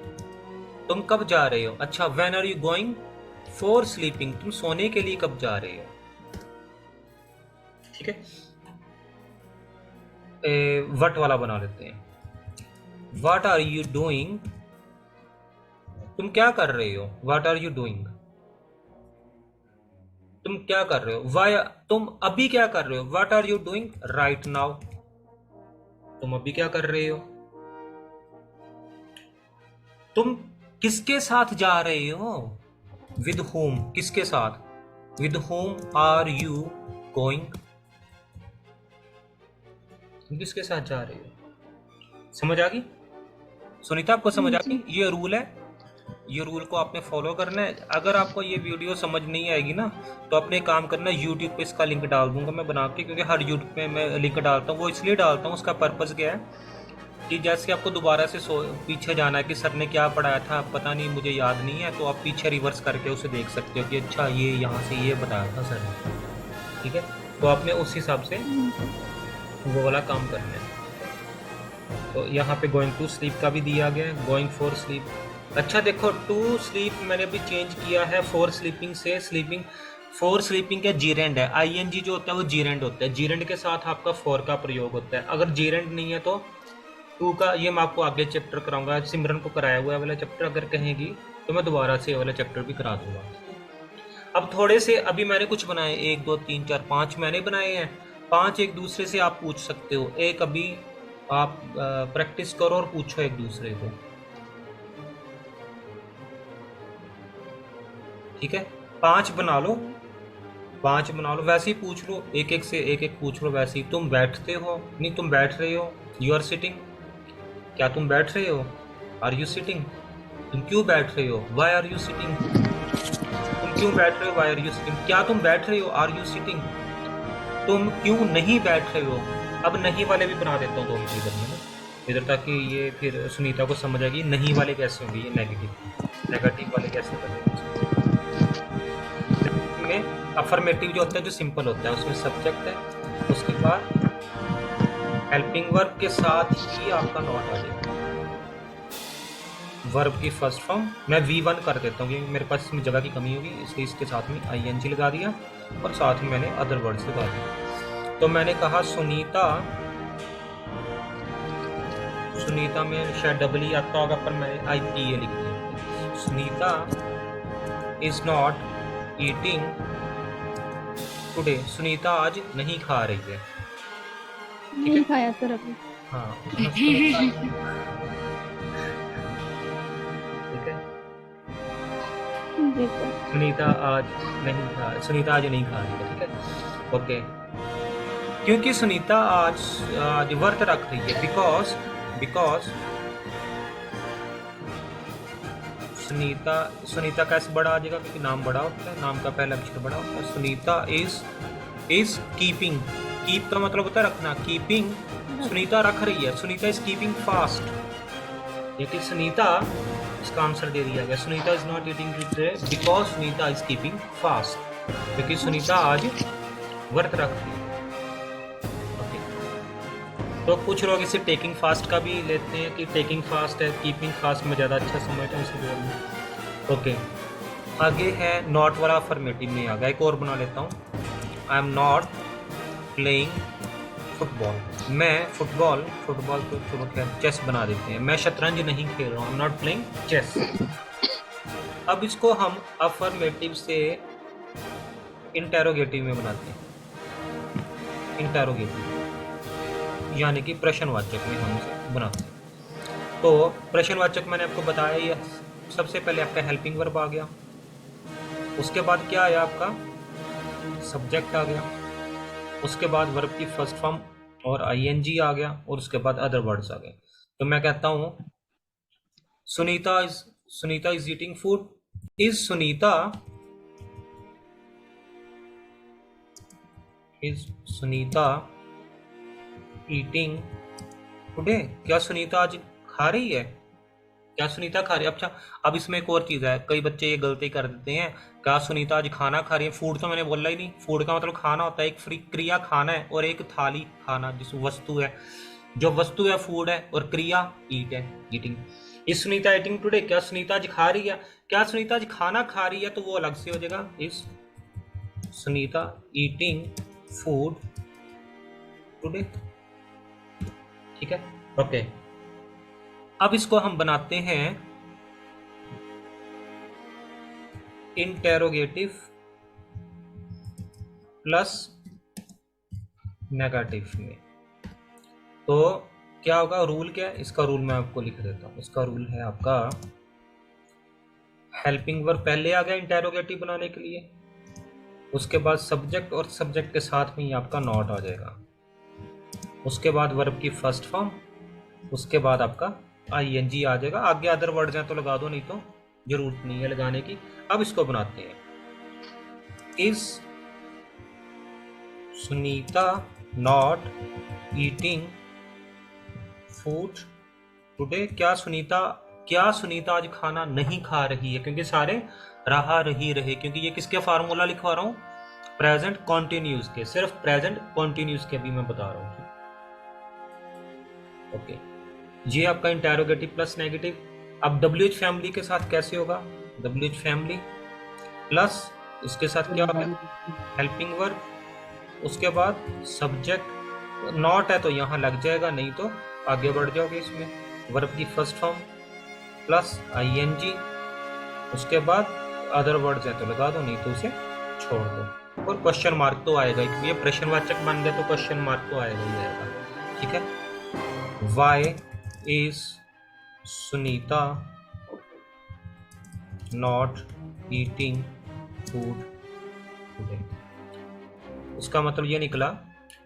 Speaker 1: तुम कब जा रहे हो। अच्छा, when are you going for sleeping, तुम सोने के लिए कब जा रहे हो, ठीक है। वट वाला बना लेते हैं, What आर यू डूइंग, तुम क्या कर रहे हो। What आर यू डूइंग, तुम क्या कर रहे हो। Why, तुम अभी क्या कर रहे हो। What are you doing right now, तुम अभी क्या कर रहे हो। तुम किसके साथ जा रहे हो, विद होम, किसके साथ, with whom are you going, तुम किसके साथ जा रहे हो। समझ आ गई सुनीता, आपको समझ आ गई। ये रूल है, ये रूल को आपने फॉलो करना है। अगर आपको ये वीडियो समझ नहीं आएगी ना तो अपने काम करना, यूट्यूब पे इसका लिंक डाल दूंगा मैं बना के, क्योंकि हर यूट्यूब पे मैं लिंक डालता हूँ। वो इसलिए डालता हूँ, उसका पर्पस क्या है कि जैसे आपको दोबारा से पीछे जाना है कि सर ने क्या पढ़ाया था पता नहीं, मुझे याद नहीं है, तो आप पीछे रिवर्स करके उसे देख सकते हो कि अच्छा ये यहाँ से ये बताया था सर ने, ठीक है। तो आपने उस हिसाब से वो वाला काम करना है। तो यहाँ पे गोइंग टू स्लीप का भी दिया गया है, गोइंग फॉर स्लीप। अच्छा देखो, टू स्लीप मैंने अभी चेंज किया है फॉर स्लीपिंग से स्लीपिंग। फॉर स्लीपिंग का जीरेंड है, आईएनजी जो होता है वो जीरेंड होता है, जीरेंड के साथ आपका फॉर का प्रयोग होता है। अगर जीरेंड नहीं है तो टू का, ये मैं आपको आगे चैप्टर कराऊंगा, सिमरन को कराया हुआ है वाला चैप्टर, अगर कहेंगी तो मैं दोबारा से वाला चैप्टर भी करा दूंगा। अब थोड़े से अभी मैंने कुछ बनाए, 1 2 3 4 5 मैंने बनाए हैं। 5 एक दूसरे से आप पूछ सकते हो, एक अभी आप प्रैक्टिस करो और पूछो एक दूसरे को, ठीक है। 5 बना लो, 5 बना लो, वैसे ही पूछ लो, एक एक से एक एक पूछ लो वैसे ही। तुम बैठते हो, नहीं तुम बैठ रहे हो, यू आर सिटिंग, क्या तुम बैठ रहे हो, आर यू सिटिंग, तुम क्यों बैठ रहे हो, वाई आर यू सिटिंग, तुम क्यों बैठ रहे हो, वाई आर यू सिटिंग, क्या तुम बैठ रहे हो, आर यू सिटिंग, तुम क्यों नहीं बैठ रहे हो। अब नहीं वाले भी बना देता हूँ 2 मिनट इधर में ना, इधर, ताकि ये फिर सुनीता को समझ आएगी नहीं वाले कैसे होंगे, ये नेगेटिव वाले कैसे करेंगे। में अफर्मेटिव जो होता है, जो सिंपल होता है, उसमें सब्जेक्ट है, उसके बाद हेल्पिंग वर्ब के साथ ही आपका नॉट आ जाएगा। वर्ब की फर्स्ट फॉर्म मैं V1 कर देता हूँ क्योंकि मेरे पास इसमें जगह की कमी होगी, इसलिए इसके साथ में ING लगा दिया और साथ में मैंने अदर वर्ड्स लगा दिया। तो मैंने कहा सुनीता, सुनीता में शायद डबल आता होगा पर मैंने IPA लिख दिया। Sunita is not eating today, Sunita आज नहीं खा रही है,
Speaker 2: नहीं खाया सर अभी।
Speaker 1: हाँ ठीक है,
Speaker 2: जी सर।
Speaker 1: सुनीता आज नहीं खा, सुनीता आज नहीं खा रही है, ठीक है, ओके। क्योंकि सुनीता आज व्रत रख रही है, बिकॉज सुनीता कैसे बड़ा आ जाएगा, क्योंकि नाम बड़ा होता है, नाम का पहला अक्षर बड़ा होता है। सुनीता इज कीपिंग, कीप का मतलब होता है रखना, कीपिंग, सुनीता रख रही है, सुनीता इज कीपिंग फास्ट। लेकिन सुनीता, इसका आंसर दे दिया गया, Sunita is not eating today because Sunita is keeping fast, क्योंकि सुनीता आज व्रत रख रही है। तो कुछ लोग इसे टेकिंग फास्ट का भी लेते हैं कि टेकिंग फास्ट है, कीपिंग फास्ट में ज़्यादा अच्छा समझता हूँ इसे बोलना। ओके, आगे है नॉट वाला अफर्मेटिव में आ गया, एक और बना लेता हूँ। I am not playing football, मैं फुटबॉल तो चलो क्या चेस बना देते हैं, मैं शतरंज नहीं खेल रहा हूँ, I am not playing chess. अब इसको हम अफर्मेटिव से इंटेरोगेटिव में बनाते हैं। इंटेरोगेटिव यानी कि प्रश्नवाचक में हम इसे बनाते हैं। तो प्रश्नवाचक मैंने आपको बताया, ये सबसे पहले आपका हेल्पिंग वर्ब आ गया, उसके बाद क्या आया आपका सब्जेक्ट आ गया, उसके बाद वर्ब की फर्स्ट फॉर्म और आईएनजी आ गया, और उसके बाद अदर वर्ड्स आ गए। तो मैं कहता हूं Sunita is eating food. Is Sunita eating today? क्या सुनीता आज खा रही है? क्या सुनीता खा रही है? अच्छा, अब इसमें एक और चीज है, कई बच्चे ये गलती कर देते हैं, क्या सुनीता आज खाना खा रही है? फूड तो मैंने बोला ही नहीं। फूड का मतलब खाना होता है, एक फ्री क्रिया खाना है और एक थाली खाना जिस वस्तु है, जो वस्तु है फूड है और क्रिया ईट है, eating. Is Sunita eating today? क्या सुनीता आज खा रही है? क्या सुनीता आज खाना खा रही है तो वो अलग से हो जाएगा, is Sunita eating food today. ठीक है, ओके। अब इसको हम बनाते हैं इंटेरोगेटिव प्लस नेगेटिव में। तो क्या होगा, रूल क्या है इसका? रूल मैं आपको लिख देता हूं। इसका रूल है आपका हेल्पिंग वर्ब पहले आ गया इंटेरोगेटिव बनाने के लिए, उसके बाद सब्जेक्ट और सब्जेक्ट के साथ में ही आपका नॉट आ जाएगा, उसके बाद वर्ब की फर्स्ट फॉर्म, उसके बाद आपका आईएनजी आ जाएगा। आगे अदर वर्ड्स हैं तो लगा दो, नहीं तो जरूरत नहीं है लगाने की। अब इसको बनाते हैं, is Sunita not eating food today? क्या सुनीता आज खाना नहीं खा रही है? क्योंकि सारे रहा रही रहे, क्योंकि ये किसके फार्मूला लिखवा रहा हूं, प्रेजेंट कॉन्टिन्यूस के, सिर्फ प्रेजेंट कॉन्टिन्यूस के भी मैं बता रहा हूं। ओके, ये आपका इंटेरोगेटिव प्लस नेगेटिव। अब WH फैमिली के साथ कैसे होगा? WH फैमिली प्लस इसके साथ क्या होगा, हेल्पिंग वर्ब, उसके बाद सब्जेक्ट। नॉट है तो यहाँ लग जाएगा, नहीं तो आगे बढ़ जाओगे इसमें, वर्ब की फर्स्ट फॉर्म प्लस आईएनजी, उसके बाद अदर वर्ड्स है तो लगा दो, नहीं तो उसे छोड़ दो। और क्वेश्चन मार्क तो आएगा, क्योंकि ये प्रश्नवाचक बन गया तो क्वेश्चन मार्क तो आएगा ही आएगा। ठीक है, Why is Sunita not eating food today? उसका मतलब ये निकला,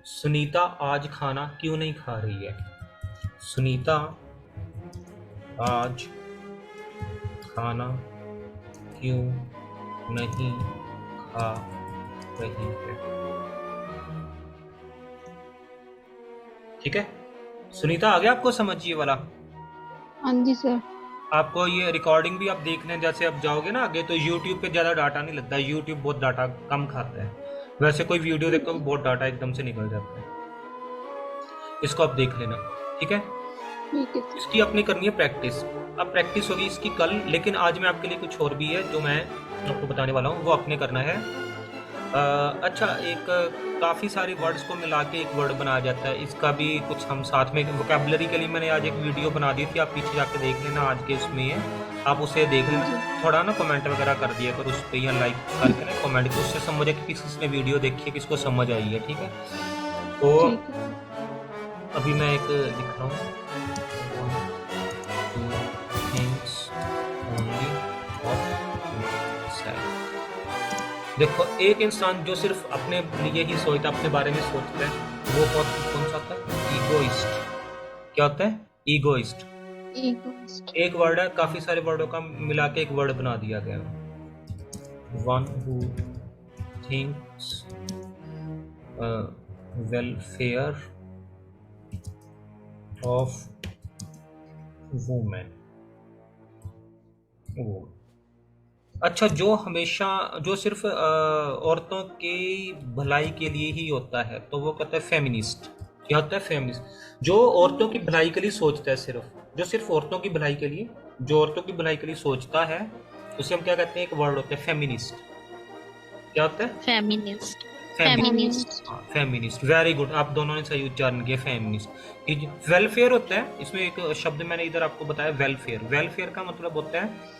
Speaker 1: सुनीता आज खाना क्यों नहीं खा रही है? सुनीता आज खाना क्यों नहीं खा रही है? ठीक है, सुनीता आ गया आपको समझ ये वाला?
Speaker 2: हाँ जी सर।
Speaker 1: आपको ये रिकॉर्डिंग भी आप देख लें, जैसे आप जाओगे ना आगे तो YouTube पे ज़्यादा डाटा नहीं लगता है, YouTube बहुत डाटा कम खाता है। वैसे कोई वीडियो देखो बहुत डाटा एकदम से निकल जाता है, इसको आप देख लेना। ठीक है,
Speaker 2: ठीक है।
Speaker 1: इसकी अपनी करनी है प्रैक्टिस। अब प्रैक्टिस होगी इसकी कल, लेकिन आज मैं आपके लिए कुछ और भी है जो मैं आपको बताने वाला हूँ, वो आपने करना है। अच्छा, एक काफ़ी सारे वर्ड्स को मिला के एक वर्ड बनाया जाता है, इसका भी कुछ हम साथ में वोकैबुलरी के लिए मैंने आज एक वीडियो बना दी थी, आप पीछे जाके देख लेना, आज के इसमें है, आप उसे देख लेना। थोड़ा ना कमेंट वगैरह कर दिया कर उस पर, या लाइक करके ना कमेंट, तो उससे समझे कि किसने वीडियो देखी है, किसको समझ आई है। ठीक है, तो अभी मैं एक लिख रहा हूँ, देखो, एक इंसान जो सिर्फ अपने लिए ही सोचता है, अपने बारे में सोचता है, वो कौन सा होता है? ईगोइस्ट। क्या होता है? ईगोइस्ट। एक वर्ड है, काफी सारे वर्डों का मिला के एक वर्ड बना दिया गया। One who thinks welfare of women. अच्छा, जो सिर्फ औरतों की भलाई के लिए ही होता है, तो वो कहता है फेमिनिस्ट। क्या होता है? फेमिनिस्ट। जो औरतों की भलाई के लिए सोचता है, जो सिर्फ औरतों की भलाई के लिए, जो औरतों की भलाई के लिए सोचता है, उसे हम क्या कहते हैं? एक वर्ड होता है फेमिनिस्ट। क्या होता है?
Speaker 4: फेमिनिस्ट।
Speaker 1: फेमिनिस्ट, वेरी गुड, आप दोनों ने सही उच्चारण किया, फेमिनिस्ट। वेलफेयर होता है, इसमें एक शब्द मैंने इधर आपको बताया, वेलफेयर। वेलफेयर का मतलब होता है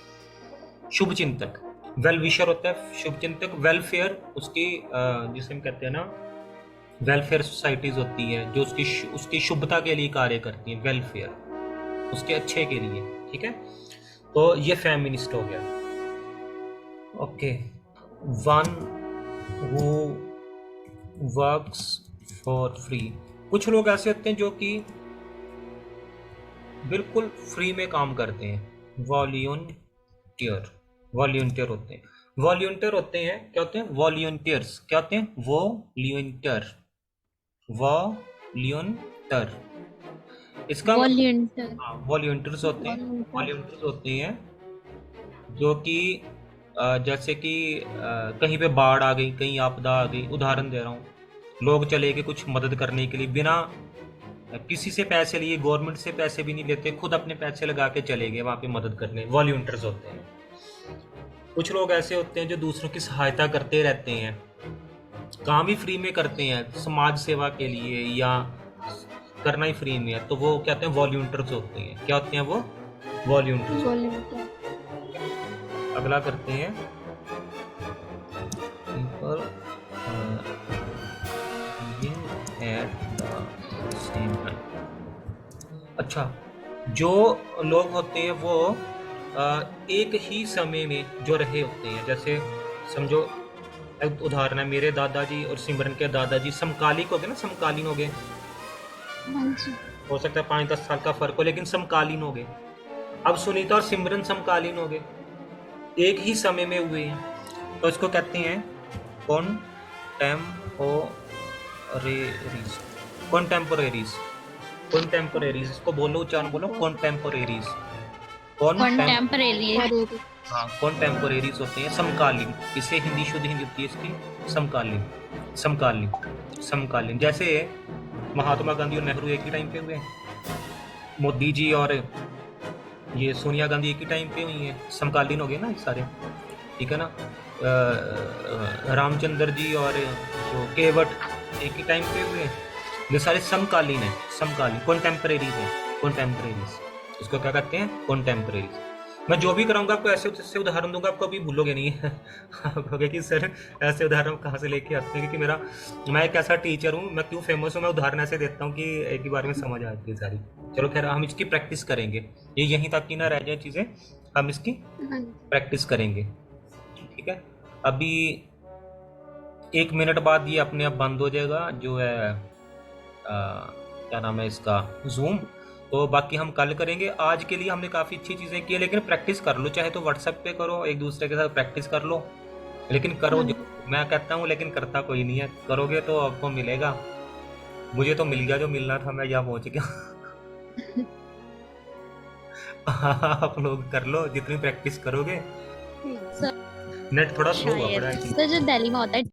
Speaker 1: शुभ चिंतक, वेल विशर होता है शुभ चिंतक। वेलफेयर उसकी जिसे हम कहते हैं ना, वेलफेयर सोसाइटीज होती है जो उसकी शुभता के लिए कार्य करती है, वेलफेयर उसके अच्छे के लिए, ठीक है। तो ये फेमिनिस्ट हो गया। Okay, one who works for free, कुछ लोग ऐसे होते हैं जो कि बिल्कुल फ्री में काम करते हैं, वॉलंटियर, वॉलंटियर होते हैं। वॉलंटियर होते हैं, क्या होते हैं? वॉलंटियर्स, क्या होते हैं? वॉलंटियर, वॉलंटियर, इसका
Speaker 4: वॉलंटियर,
Speaker 1: वॉलंटियर्स होते हैं, वॉलंटियर्स होते हैं जो कि जैसे कि कहीं पे बाढ़ आ गई, कहीं आपदा आ गई, उदाहरण दे रहा हूँ, लोग चले गए कुछ मदद करने के लिए, बिना किसी से पैसे लिए, गवर्नमेंट से पैसे भी नहीं लेते, खुद अपने पैसे लगा के चले गए वहाँ पे मदद करने, वॉलंटियर्स होते हैं। कुछ लोग ऐसे होते हैं जो दूसरों की सहायता करते रहते हैं, काम ही फ्री में करते हैं समाज सेवा के लिए, या करना ही फ्री में है, तो वो कहते हैं वॉलंटियर्स होते हैं। क्या होते हैं वो? वॉलंटियर्स। अगला करते हैं, people being at the same time। अच्छा, जो लोग होते हैं वो एक ही समय में जो रहे होते हैं, जैसे समझो एक उदाहरण है, मेरे दादाजी और सिमरन के दादाजी समकालिक हो गए ना, समकालीन हो गए, हो सकता है 5-10 साल का फर्क हो, लेकिन समकालीन हो गए। अब सुनीता और सिमरन समकालीन हो गए, एक ही समय में हुए हैं, तो इसको कहते हैं कॉन्टेम्पोरेरीज, कॉन्टेम्पोरेरीज, कॉन्टेम्पोरेरीज, इसको बोलो, उच्चारण बोलो, कॉन्टेम्पोरेरीज,
Speaker 4: कॉन्टेम्परेरी,
Speaker 1: हाँ, कॉन्टेम्पोरेरीज होते हैं समकालीन। इसे हिंदी, शुद्ध हिंदी होती है इसकी समकालीन, समकालीन, समकालीन। जैसे महात्मा गांधी और नेहरू एक ही टाइम पे हुए, मोदी जी और ये सोनिया गांधी एक ही टाइम पे हुई हैं, समकालीन हो गए ना ये सारे, ठीक है ना। रामचंद्र जी और जो केवट एक ही टाइम पे हुए, ये सारे समकालीन है, समकालीन, कॉन्टेम्परेरीज है, कॉन्टेम्परेरीज, इसको क्या कहते हैं? कॉन्टेम्परेरीज। मैं जो भी कराऊंगा आपको ऐसे उदाहरण दूंगा, आपको अभी भूलोगे नहीं है। आप कहोगे कि सर ऐसे उदाहरण कहाँ से लेके आते हैं, क्योंकि मैं एक ऐसा टीचर हूँ, मैं क्यों फेमस हूँ, मैं उदाहरण ऐसे देता हूँ कि एक ही बार में समझ आती है सारी। चलो खैर, हम इसकी प्रैक्टिस करेंगे, ये यहीं तक की ना रह जाए चीज़ें, हम इसकी प्रैक्टिस करेंगे, ठीक है। अभी 1 मिनट बाद ये अपने आप बंद हो जाएगा, जो है क्या नाम है इसका, जूम। तो बाकी हम कल करेंगे। आज के लिए हमने काफ़ी अच्छी चीज़ें की है, लेकिन प्रैक्टिस कर लो, चाहे तो व्हाट्सएप पे करो, एक दूसरे के साथ प्रैक्टिस कर लो, लेकिन करो जो मैं कहता हूँ, लेकिन करता कोई नहीं है। करोगे तो आपको मिलेगा, मुझे तो मिल गया जो मिलना था, मैं यहाँ पहुँच गया। आप लोग कर लो, जितनी प्रैक्टिस करोगे। नेट थोड़ा स्लो हुआ पड़ा है।
Speaker 4: सर जो दिल्ली में होता है